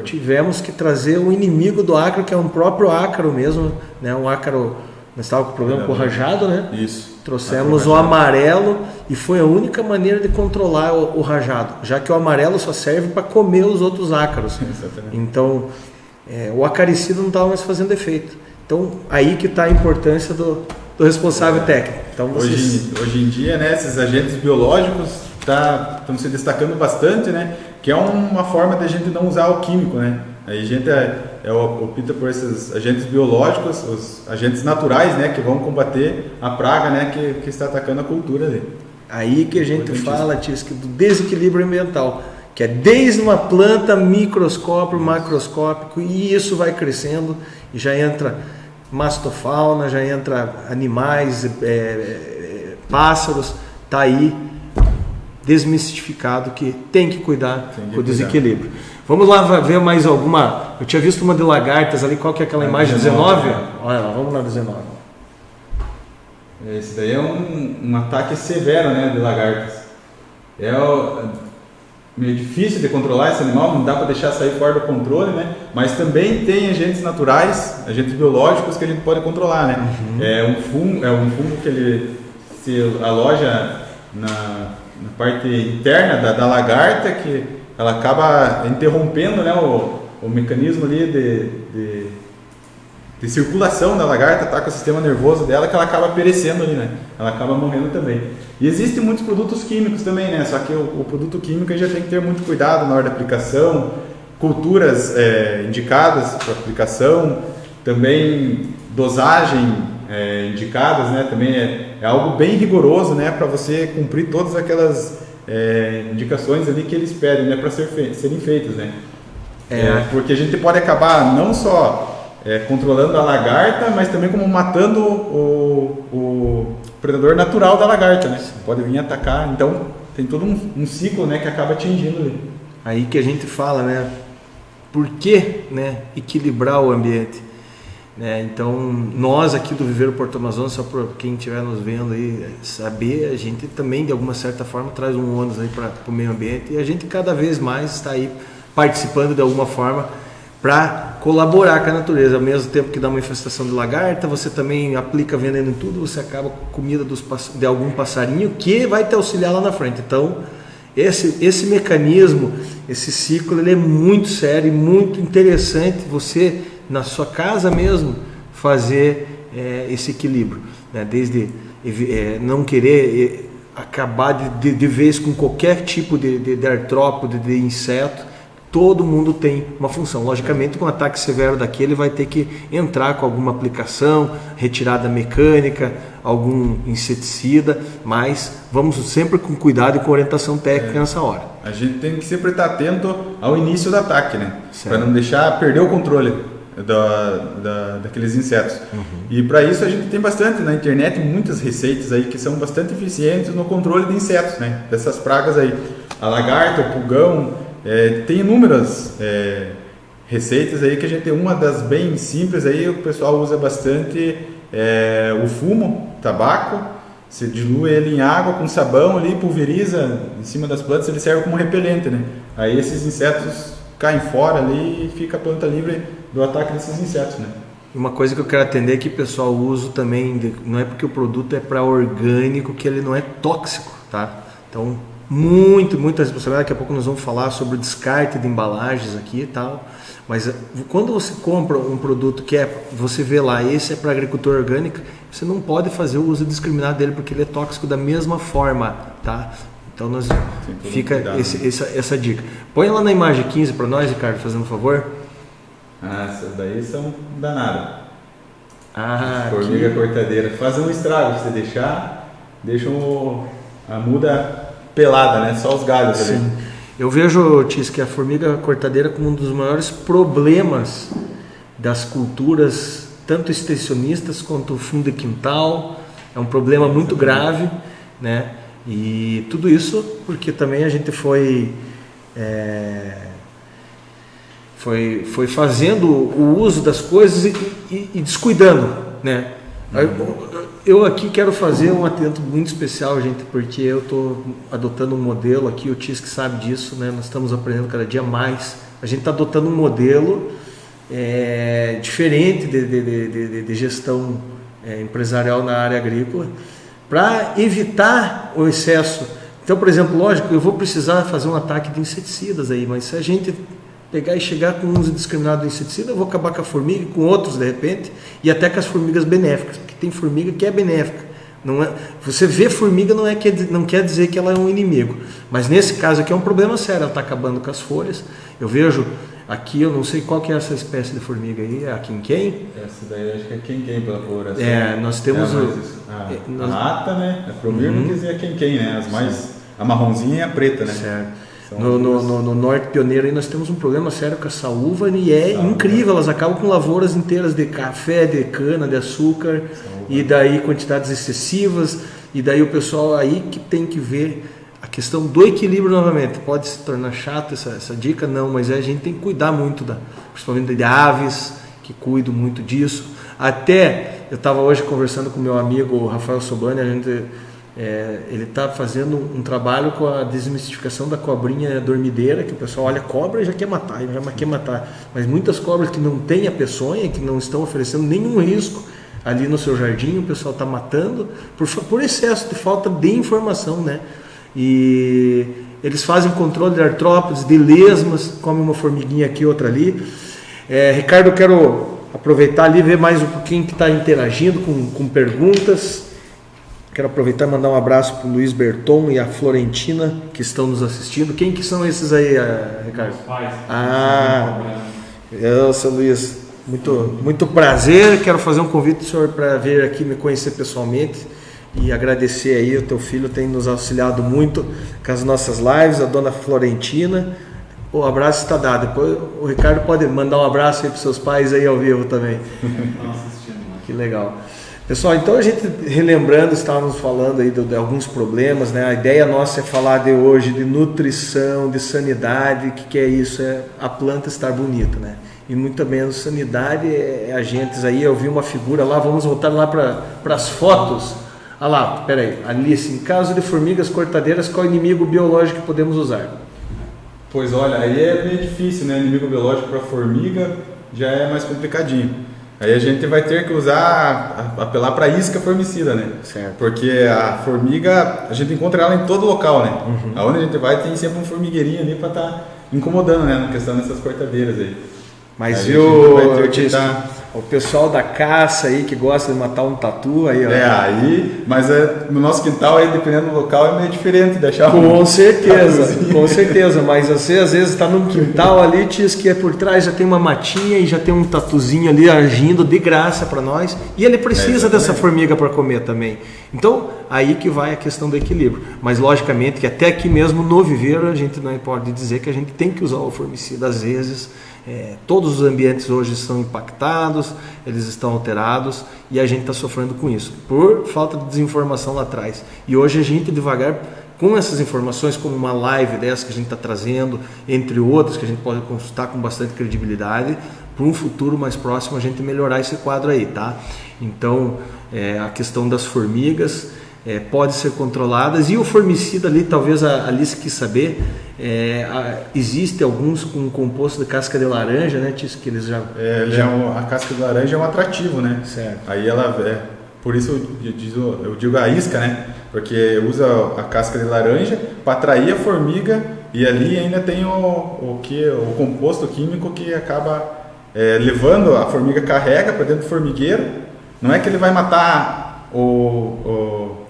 Tivemos que trazer o inimigo do ácaro, que é um próprio ácaro mesmo, né? Um ácaro, nós estávamos com o problema com o rajado, né? Isso. Trouxemos o amarelo e foi a única maneira de controlar o rajado, já que o amarelo só serve para comer os outros ácaros. Exatamente. Então, o acaricida não estava mais fazendo efeito. Então, aí que está a importância do responsável técnico. Então, hoje em dia, né, esses agentes biológicos estão se destacando bastante, né? Que é uma forma de a gente não usar o químico, né? Aí a gente opta por esses agentes biológicos, os agentes naturais, né? Que vão combater a praga, né? Que está atacando a cultura ali. Aí que a gente fala, Tisca, do desequilíbrio ambiental, que é desde uma planta microscópio, macroscópico, e isso vai crescendo e já entra mastofauna, já entra animais, pássaros, tá aí desmistificado que tem que cuidar do desequilíbrio. Vamos lá ver mais alguma. Eu tinha visto uma de lagartas ali. Qual que é aquela imagem? 19? Olha lá, vamos lá, 19. Esse daí é um ataque severo, né, de lagartas. Meio difícil de controlar esse animal, não dá para deixar sair fora do controle, né? Mas também tem agentes naturais, agentes biológicos que a gente pode controlar, né? Uhum. É um fungo que ele se aloja na parte interna da lagarta, que ela acaba interrompendo, né, o mecanismo ali de circulação da lagarta, tá com o sistema nervoso dela, que ela acaba perecendo ali, né? Ela acaba morrendo também. E existem muitos produtos químicos também, né? Só que o produto químico a gente já tem que ter muito cuidado na hora da aplicação, culturas indicadas para aplicação, também dosagem indicadas, né? Também é algo bem rigoroso, né? Para você cumprir todas aquelas indicações ali que eles pedem, né? Para serem feitas, né? Porque a gente pode acabar não só controlando a lagarta, mas também como matando o predador natural da lagarta, né? Pode vir atacar, então tem todo um ciclo, né? Que acaba atingindo ali. Aí que a gente fala, né? Por que, né? Equilibrar o ambiente? Então, nós aqui do Viveiro Porto Amazonas, só para quem estiver nos vendo aí saber, a gente também de alguma certa forma traz um ônus aí para o meio ambiente e a gente cada vez mais está aí participando de alguma forma para colaborar com a natureza. Ao mesmo tempo que dá uma infestação de lagarta, você também aplica veneno em tudo, você acaba com comida de algum passarinho que vai te auxiliar lá na frente. Então, esse mecanismo, esse ciclo, ele é muito sério e muito interessante você na sua casa mesmo fazer esse equilíbrio, né? Desde não querer acabar de vez com qualquer tipo de artrópode, de inseto. Todo mundo tem uma função. Logicamente, com um ataque severo daqui, ele vai ter que entrar com alguma aplicação, retirada mecânica, algum inseticida, mas vamos sempre com cuidado e com orientação técnica nessa hora. A gente tem que sempre estar atento ao início do ataque, né? Para não deixar perder o controle daqueles insetos. Uhum. E para isso a gente tem bastante na internet muitas receitas aí que são bastante eficientes no controle de insetos, né? Dessas pragas aí. A lagarta, o pulgão, tem inúmeras receitas aí que a gente tem. Uma das bem simples aí, o pessoal usa bastante o fumo, tabaco, você dilui ele em água com sabão ali, pulveriza em cima das plantas, ele serve como repelente, né? Aí esses insetos caem fora ali e fica a planta livre do ataque desses insetos, né? Uma coisa que eu quero atender aqui, pessoal, o uso também, não é porque o produto é para orgânico que ele não é tóxico, tá? Então, muita responsabilidade. Daqui a pouco nós vamos falar sobre o descarte de embalagens aqui e tal. Mas quando você compra um produto que você vê lá, esse é para agricultura orgânica, você não pode fazer o uso indiscriminado dele porque ele é tóxico da mesma forma, tá? Então fica essa dica. Põe lá na imagem 15 para nós, Ricardo, fazendo um favor. Essas daí são danadas. Formiga cortadeira. Faz um estrago, se você deixa a muda pelada, né? Só os galhos ali. Sim. Eu vejo, Tis, que a formiga cortadeira como um dos maiores problemas das culturas, tanto extensionistas quanto fundo de quintal. É um problema muito grave, né? E tudo isso porque também a gente foi fazendo o uso das coisas e descuidando, né? Eu aqui quero fazer um atento muito especial, gente, porque eu estou adotando um modelo aqui, o Tis que sabe disso, né? Nós estamos aprendendo cada dia mais. A gente está adotando um modelo diferente de gestão empresarial na área agrícola para evitar o excesso. Então, por exemplo, lógico, eu vou precisar fazer um ataque de inseticidas aí, mas se a gente pegar e chegar com um uso indiscriminado de inseticida, eu vou acabar com a formiga e com outros de repente, e até com as formigas benéficas, porque tem formiga que é benéfica. Você vê formiga não quer dizer que ela é um inimigo, mas nesse caso aqui é um problema sério, ela está acabando com as folhas. Eu vejo aqui, eu não sei qual que é essa espécie de formiga aí, é a quinquém? Essa daí acho que é quinquém pela coloração. Nós temos a ata, né? A Promyrmex e a quinquém, né? A marronzinha e a preta, né? Certo. No Norte Pioneiro aí nós temos um problema sério com a saúva e incrível, elas acabam com lavouras inteiras de café, de cana, de açúcar, e daí quantidades excessivas, e daí o pessoal aí que tem que ver a questão do equilíbrio novamente. Pode se tornar chato essa dica? Não, mas a gente tem que cuidar muito, principalmente de aves, que cuido muito disso. Até, eu estava hoje conversando com meu amigo Rafael Sobani, ele está fazendo um trabalho com a desmistificação da cobrinha dormideira, que o pessoal olha cobra e já quer matar, mas muitas cobras que não têm a peçonha, que não estão oferecendo nenhum risco ali no seu jardim, o pessoal está matando por excesso de falta de informação, né? E eles fazem controle de artrópodes, de lesmas, come uma formiguinha aqui, outra ali. Ricardo, eu quero aproveitar ali, ver mais um pouquinho que está interagindo com perguntas. Quero aproveitar e mandar um abraço para o Luiz Berton e a Florentina que estão nos assistindo. Quem que são esses aí, Ricardo? Os pais. Seu Luiz, muito prazer. Quero fazer um convite ao senhor para vir aqui me conhecer pessoalmente e agradecer aí. O teu filho tem nos auxiliado muito com as nossas lives, a dona Florentina. O abraço está dado. Depois o Ricardo pode mandar um abraço aí para os seus pais aí ao vivo também. Que legal. Pessoal, então a gente relembrando, estávamos falando aí de alguns problemas, né? A ideia nossa é falar de hoje de nutrição, de sanidade. O que é isso? É a planta estar bonita, né? E muito menos sanidade agentes aí. Eu vi uma figura lá, vamos voltar lá para as fotos. Olha lá, peraí, Alice, em caso de formigas cortadeiras, qual inimigo biológico que podemos usar? Pois olha, aí é meio difícil, né? Inimigo biológico para formiga já é mais complicadinho. Aí a gente vai ter que apelar para isca formicida, né? Certo. Porque a formiga, a gente encontra ela em todo local, né? Aonde a gente vai tem sempre um formigueirinho ali para estar incomodando, né? Na questão dessas cortadeiras aí. Mas o pessoal da caça aí que gosta de matar um tatu aí, ó. Mas no nosso quintal aí, dependendo do local, é meio diferente deixar com certeza, mas você às vezes está num quintal ali, diz que por trás já tem uma matinha e já tem um tatuzinho ali agindo de graça para nós, e ele precisa dessa formiga para comer também. Então, aí que vai a questão do equilíbrio. Mas logicamente que até aqui mesmo no viveiro a gente não pode dizer que a gente tem que usar o formicida às vezes. Todos os ambientes hoje estão impactados, eles estão alterados e a gente está sofrendo com isso, por falta de desinformação lá atrás. E hoje a gente devagar com essas informações, como uma live dessa que a gente está trazendo, entre outras, que a gente pode consultar com bastante credibilidade, para um futuro mais próximo a gente melhorar esse quadro aí, tá? Então, a questão das formigas pode ser controladas, e o formicida ali, talvez a Alice quis saber, existe alguns com composto de casca de laranja, né, Tis, que eles já... A casca de laranja é um atrativo, né? Certo. Aí por isso eu digo a isca, né? Porque usa a casca de laranja para atrair a formiga, e ali ainda tem o composto químico que acaba levando, a formiga carrega para dentro do formigueiro. Não é que ele vai matar o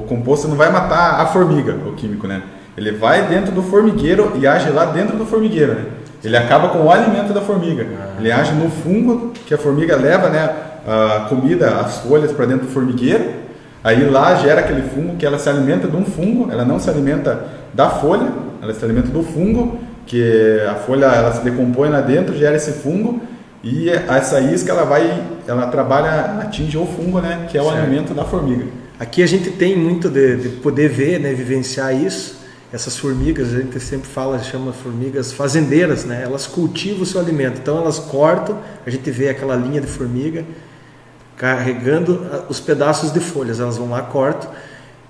composto, não vai matar a formiga, o químico, né? Ele vai dentro do formigueiro e age lá dentro do formigueiro, né? Ele acaba com o alimento da formiga. Ele age no fungo que a formiga leva, né? A comida, as folhas para dentro do formigueiro. Aí lá gera aquele fungo que ela se alimenta de um fungo. Ela não se alimenta da folha, ela se alimenta do fungo, que a folha ela se decompõe lá dentro, gera esse fungo. E essa isca ela trabalha, atinge o fungo, né? Que é o alimento da formiga. Aqui a gente tem muito de poder ver, né? Vivenciar isso. Essas formigas, a gente sempre chama formigas fazendeiras, né? Elas cultivam o seu alimento, então elas cortam, a gente vê aquela linha de formiga carregando os pedaços de folhas, elas vão lá, cortam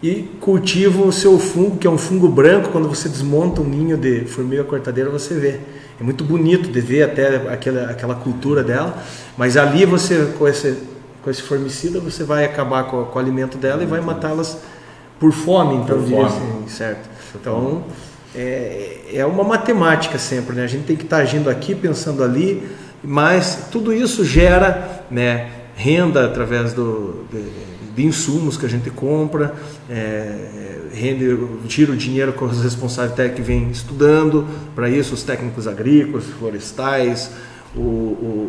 e cultivam o seu fungo, que é um fungo branco. Quando você desmonta um ninho de formiga cortadeira, você vê. É muito bonito de ver até aquela cultura dela, mas ali você, com esse formicida, você vai acabar com o alimento dela e vai matá-las por fome, então, assim, certo? Então, é uma matemática sempre, né? A gente tem que estar agindo aqui, pensando ali, mas tudo isso gera, né, renda através de insumos que a gente compra, tira o dinheiro com os responsáveis técnicos que vêm estudando para isso, os técnicos agrícolas, florestais,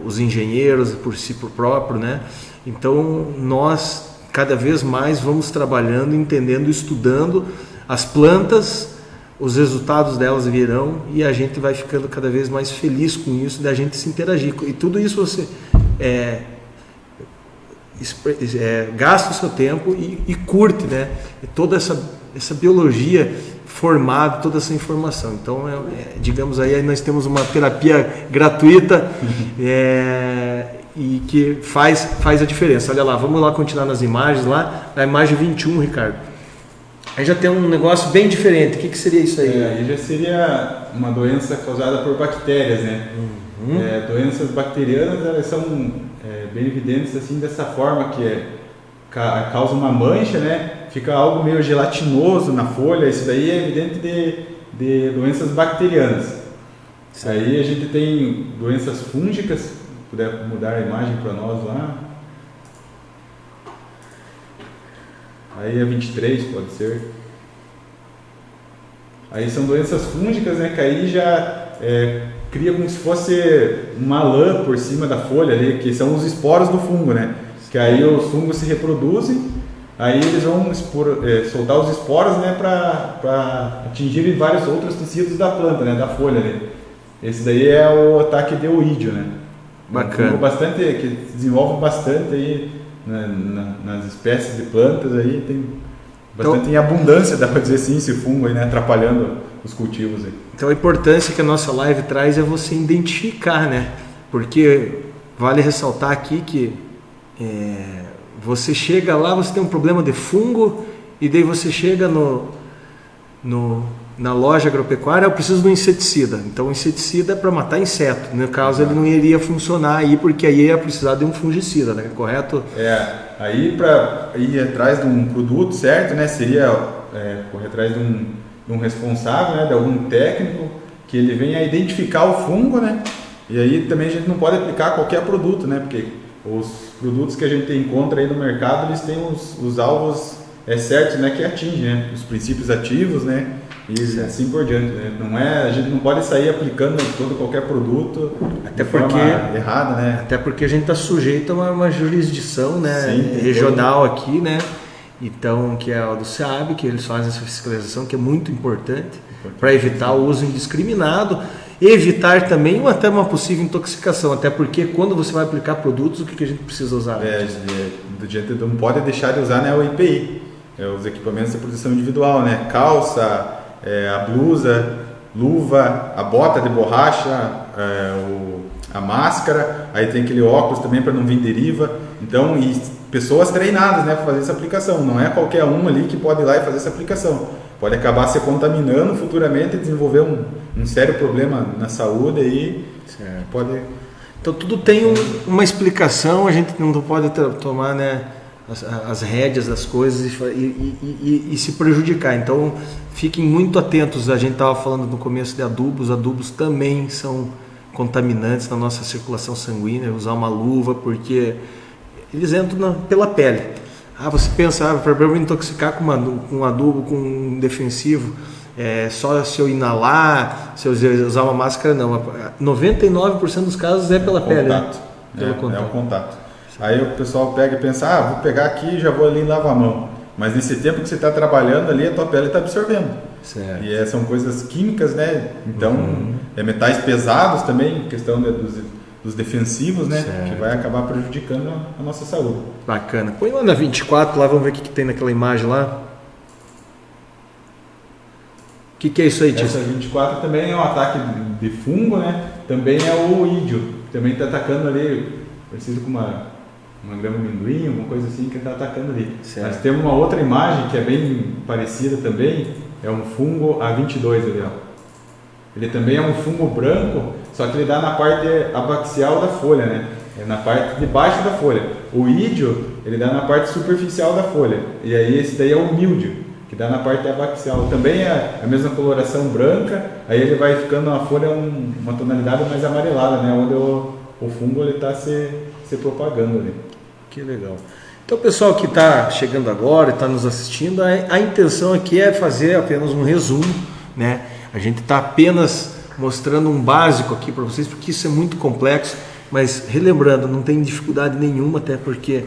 os engenheiros por si próprio, né? Então, nós cada vez mais vamos trabalhando, entendendo, estudando as plantas, os resultados delas virão e a gente vai ficando cada vez mais feliz com isso, da gente se interagir. E tudo isso você gasta o seu tempo e curte, né? E toda essa biologia formada, toda essa informação. Então, digamos aí nós temos uma terapia gratuita e que faz a diferença. Olha lá, vamos lá continuar nas imagens lá, a imagem 21, Ricardo. Aí já tem um negócio bem diferente. O que seria isso aí? Aí já seria uma doença causada por bactérias, né? Doenças bacterianas, elas são bem evidentes assim, dessa forma, que causa uma mancha, né? Fica algo meio gelatinoso na folha. Isso daí é evidente de doenças bacterianas. Sim. Aí a gente tem doenças fúngicas. Se puder mudar a imagem para nós lá. Aí a 23 pode ser. Aí são doenças fúngicas, né? Que aí já cria como se fosse uma lã por cima da folha ali, que são os esporos do fungo, né? Que aí os fungos se reproduzem, aí eles vão soltar os esporos, né? Para atingirem vários outros tecidos da planta, né? Da folha ali. Esse daí é o ataque de oídio, né? Bacana. Um fungo que desenvolve bastante aí nas espécies de plantas, aí tem bastante em abundância, dá para dizer assim, esse fungo aí, né, atrapalhando os cultivos aí. Então a importância que a nossa live traz é você identificar, né? Porque vale ressaltar aqui que você chega lá, você tem um problema de fungo, e daí você chega na loja agropecuária, eu preciso de um inseticida. Então o inseticida é para matar inseto. No caso, ele não iria funcionar aí, porque aí ia precisar de um fungicida, né? Correto? Aí para ir atrás de um produto certo, né? Seria correr atrás de um responsável, né? De algum técnico, que ele venha identificar o fungo, né? E aí também a gente não pode aplicar qualquer produto, né? Porque os produtos que a gente encontra aí no mercado, eles têm os alvos certos, né? Que atingem, né? Os princípios ativos, né? E assim por diante, né? A gente não pode sair aplicando qualquer produto de forma errada, né? Até porque a gente está sujeito a uma jurisdição, né? Sim, regional aqui, né? Então, que é o do SEAB, que eles fazem essa fiscalização, que é muito importante para evitar o uso indiscriminado, evitar também até uma possível intoxicação, até porque quando você vai aplicar produtos, o que a gente precisa usar? A gente não pode deixar de usar, né, o EPI. os equipamentos de proteção individual, né? Calça, a blusa, luva, a bota de borracha, a máscara, aí tem aquele óculos também para não vir deriva. Então, e pessoas treinadas, né, para fazer essa aplicação. Não é qualquer um ali que pode ir lá e fazer essa aplicação. Pode acabar se contaminando futuramente e desenvolver um sério problema na saúde aí. Pode... Então tudo tem uma explicação, a gente não pode tomar, né, as rédeas das coisas e se prejudicar. Então fiquem muito atentos. A gente estava falando no começo de adubos. Adubos também são contaminantes na nossa circulação sanguínea. Usar uma luva, porque eles entram pela pele. Você pensa, para eu me intoxicar com um adubo, com um defensivo, só se eu inalar, se eu usar uma máscara, não. 99% dos casos é pela pele. Contato. Pelo contato. É o contato. Aí o pessoal pega e pensa, vou pegar aqui e já vou ali e lavar a mão. Mas nesse tempo que você está trabalhando ali, a tua pele está absorvendo. Certo. E são coisas químicas, né? Então, metais pesados também, questão dos defensivos, né? Certo. Que vai acabar prejudicando a nossa saúde. Bacana. Põe lá na 24, lá vamos ver o que tem naquela imagem lá. O que é isso aí, tio? Essa 24 também é um ataque de fungo, né? Também é o ídio. Também está atacando ali, parecido com uma grama de amendoim, alguma coisa assim que ele está atacando ali. Certo. Mas temos uma outra imagem que é bem parecida também, é um fungo A22 ali, ó. Ele também é um fungo branco, só que ele dá na parte abaxial da folha, né? É na parte de baixo da folha. O ídio, ele dá na parte superficial da folha. E aí esse daí é o míldio, que dá na parte abaxial. Também é a mesma coloração branca, aí ele vai ficando na folha uma tonalidade mais amarelada, né? Onde o fungo está se propagando ali. Que legal. Então, pessoal que está chegando agora e está nos assistindo, a intenção aqui é fazer apenas um resumo, né? A gente está apenas mostrando um básico aqui para vocês, porque isso é muito complexo, mas relembrando, não tem dificuldade nenhuma, até porque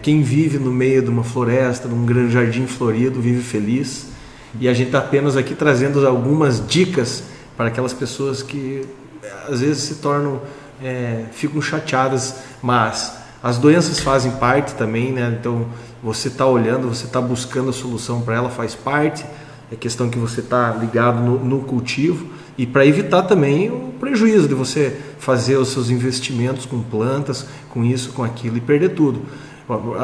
quem vive no meio de uma floresta, num grande jardim florido, vive feliz, e a gente está apenas aqui trazendo algumas dicas para aquelas pessoas que às vezes se tornam, ficam chateadas, mas as doenças fazem parte também, né? Então você está olhando, você está buscando a solução para ela, faz parte. É questão que você está ligado no cultivo, e para evitar também o prejuízo de você fazer os seus investimentos com plantas, com isso, com aquilo, e perder tudo.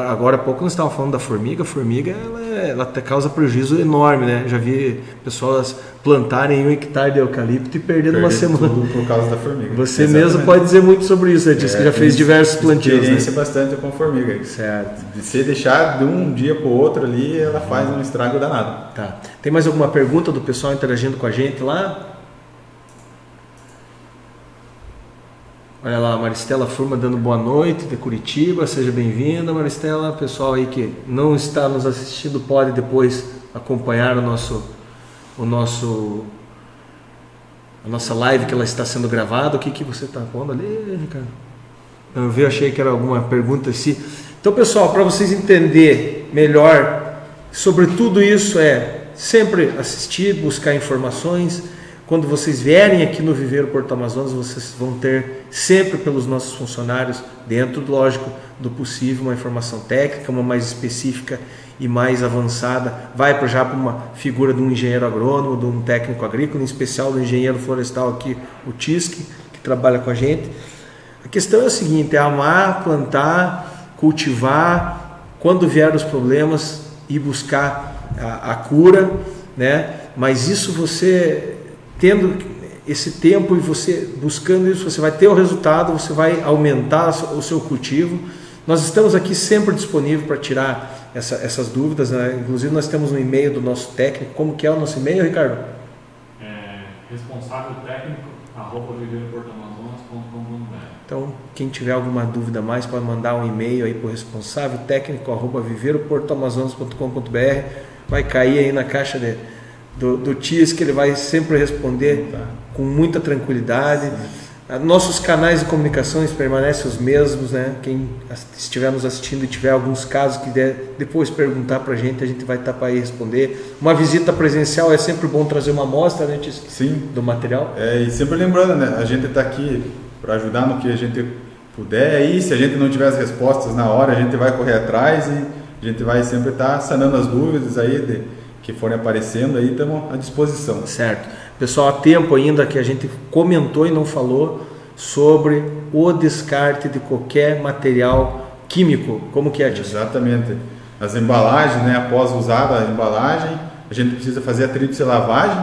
Agora há pouco nós estávamos falando da formiga. A formiga ela causa prejuízo enorme, né? Já vi pessoas plantarem 1 hectare de eucalipto e perder uma semana. Tudo por causa da formiga. Você mesmo pode dizer muito sobre isso, né? Diz que já fez diversos plantios. Experiência bastante com formiga. Certo. De se deixar de um dia para o outro ali, ela faz um estrago danado. Tá. Tem mais alguma pergunta do pessoal interagindo com a gente lá? Olha lá, a Maristela Furma dando boa noite de Curitiba, seja bem-vinda, Maristela. Pessoal aí que não está nos assistindo pode depois acompanhar a nossa live, que ela está sendo gravada. O que você está pondo ali, Ricardo? Eu achei que era alguma pergunta assim. Então, pessoal, para vocês entenderem melhor sobre tudo isso, sempre assistir, buscar informações. Quando vocês vierem aqui no Viveiro Porto Amazonas, vocês vão ter sempre pelos nossos funcionários, dentro, lógico, do possível, uma informação técnica, uma mais específica e mais avançada. Vai já para uma figura de um engenheiro agrônomo, de um técnico agrícola, em especial do engenheiro florestal aqui, o Tisque, que trabalha com a gente. A questão é a seguinte, amar, plantar, cultivar, quando vier os problemas, ir buscar a cura, né? Mas isso você... tendo esse tempo e você buscando isso, você vai ter o resultado, você vai aumentar o seu cultivo. Nós estamos aqui sempre disponíveis para tirar essas dúvidas, né? Inclusive nós temos um e-mail do nosso técnico. Como que é o nosso e-mail, Ricardo? responsáveltecnico@viveuportoamazonas.com.br. Então, quem tiver alguma dúvida mais, pode mandar um e-mail aí para o responsáveltecnico@viveuportoamazonas.com.br. Vai cair aí na caixa do Tias, que ele vai sempre responder com muita tranquilidade. Nossos canais de comunicações permanecem os mesmos, né? Quem estiver nos assistindo e tiver alguns casos que depois perguntar para a gente vai estar para ir responder. Uma visita presencial é sempre bom trazer uma amostra, né, Tis? Sim. Do material. E sempre lembrando, né? A gente está aqui para ajudar no que a gente puder. E se a gente não tiver as respostas na hora, a gente vai correr atrás a gente vai sempre estar sanando as dúvidas aí que forem aparecendo aí, estamos à disposição. Certo. Pessoal, há tempo ainda que a gente comentou e não falou sobre o descarte de qualquer material químico. Como que é, Tisco? Exatamente. As embalagens, né, após usar a embalagem, a gente precisa fazer a tríplice lavagem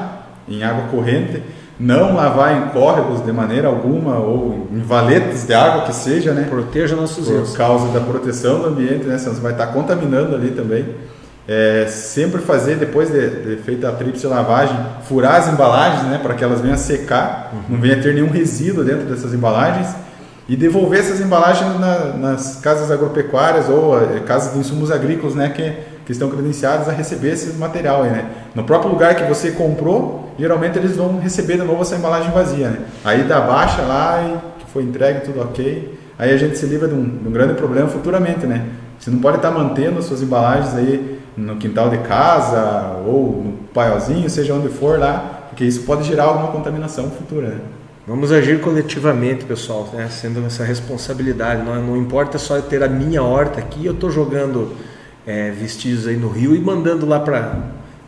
em água corrente, não lavar em córregos de maneira alguma ou em valetas de água que seja, né? Proteja nossos rios. Por causa da proteção do ambiente, né? Senão você vai estar contaminando ali também. Sempre fazer, depois de feita a tríplice lavagem, furar as embalagens, né? Para que elas venham a secar, não venha ter nenhum resíduo dentro dessas embalagens. E devolver essas embalagens nas casas agropecuárias ou casas de insumos agrícolas, né, que estão credenciadas a receber esse material aí, né? No próprio lugar que você comprou, geralmente eles vão receber de novo essa embalagem vazia, né? Aí dá baixa lá e que foi entregue, tudo ok. Aí a gente se livra de um grande problema futuramente, né? Você não pode estar mantendo as suas embalagens aí no quintal de casa ou no paiozinho, seja onde for lá, porque isso pode gerar alguma contaminação futura, né? Vamos agir coletivamente, pessoal, né? Sendo essa responsabilidade. Não importa só eu ter a minha horta aqui, eu estou jogando vestígios aí no rio e mandando lá para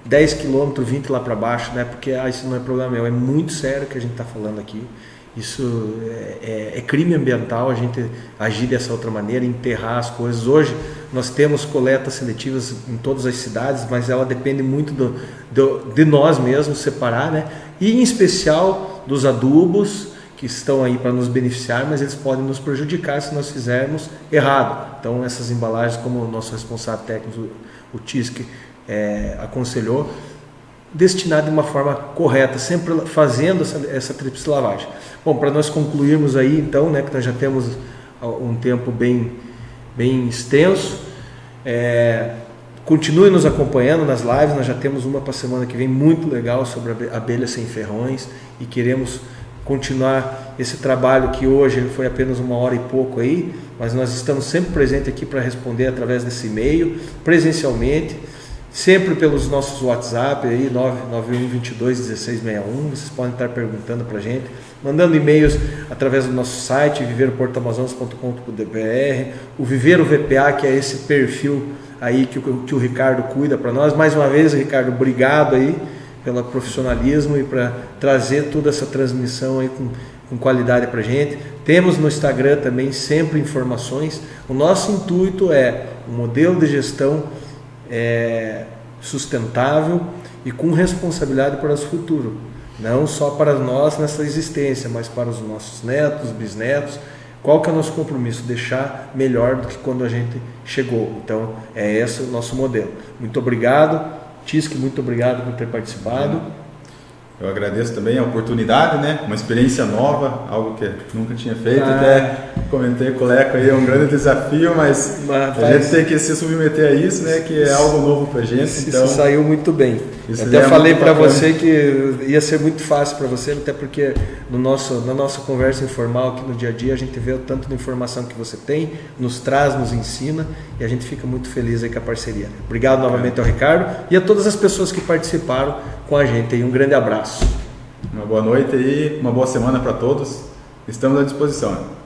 10 km, 20 lá para baixo, né? Porque isso não é problema meu, é muito sério o que a gente está falando aqui. Isso é crime ambiental, a gente agir dessa outra maneira, enterrar as coisas. Hoje nós temos coletas seletivas em todas as cidades, mas ela depende muito de nós mesmos separar, né? E em especial dos adubos que estão aí para nos beneficiar, mas eles podem nos prejudicar se nós fizermos errado. Então essas embalagens, como o nosso responsável técnico, o Tisque, aconselhou, destinar de uma forma correta, sempre fazendo essa tríplice lavagem. Bom, para nós concluirmos aí, então, né, que nós já temos um tempo bem extenso, continue nos acompanhando nas lives, nós já temos uma para a semana que vem muito legal sobre abelha sem ferrões e queremos continuar esse trabalho que hoje foi apenas 1 hora e pouco aí, mas nós estamos sempre presentes aqui para responder através desse e-mail, presencialmente, sempre pelos nossos WhatsApp aí, 991221661, vocês podem estar perguntando para a gente, mandando e-mails através do nosso site, viveiroportoamazonas.com.br, o Viveiro VPA, que é esse perfil aí que o Ricardo cuida para nós. Mais uma vez, Ricardo, obrigado aí pelo profissionalismo e para trazer toda essa transmissão aí com qualidade para a gente. Temos no Instagram também sempre informações. O nosso intuito é um modelo de gestão sustentável e com responsabilidade para o futuro, não só para nós nessa existência, mas para os nossos netos, bisnetos. Qual que é o nosso compromisso? Deixar melhor do que quando a gente chegou. Então é esse o nosso modelo. Muito obrigado, Tisque, muito obrigado por ter participado. Eu agradeço também a oportunidade, né? Uma experiência nova, algo que nunca tinha feito. Até comentei com o Leco aí, é um grande desafio, mas a gente tem que se submeter a isso, né? Que é algo novo pra gente. Então, isso saiu muito bem. Até falei para você que ia ser muito fácil para você, até porque na nossa conversa informal aqui no dia a dia, a gente vê o tanto de informação que você tem, nos traz, nos ensina, e a gente fica muito feliz aí com a parceria. Obrigado novamente ao Ricardo e a todas as pessoas que participaram com a gente. E um grande abraço. Uma boa noite e uma boa semana para todos. Estamos à disposição.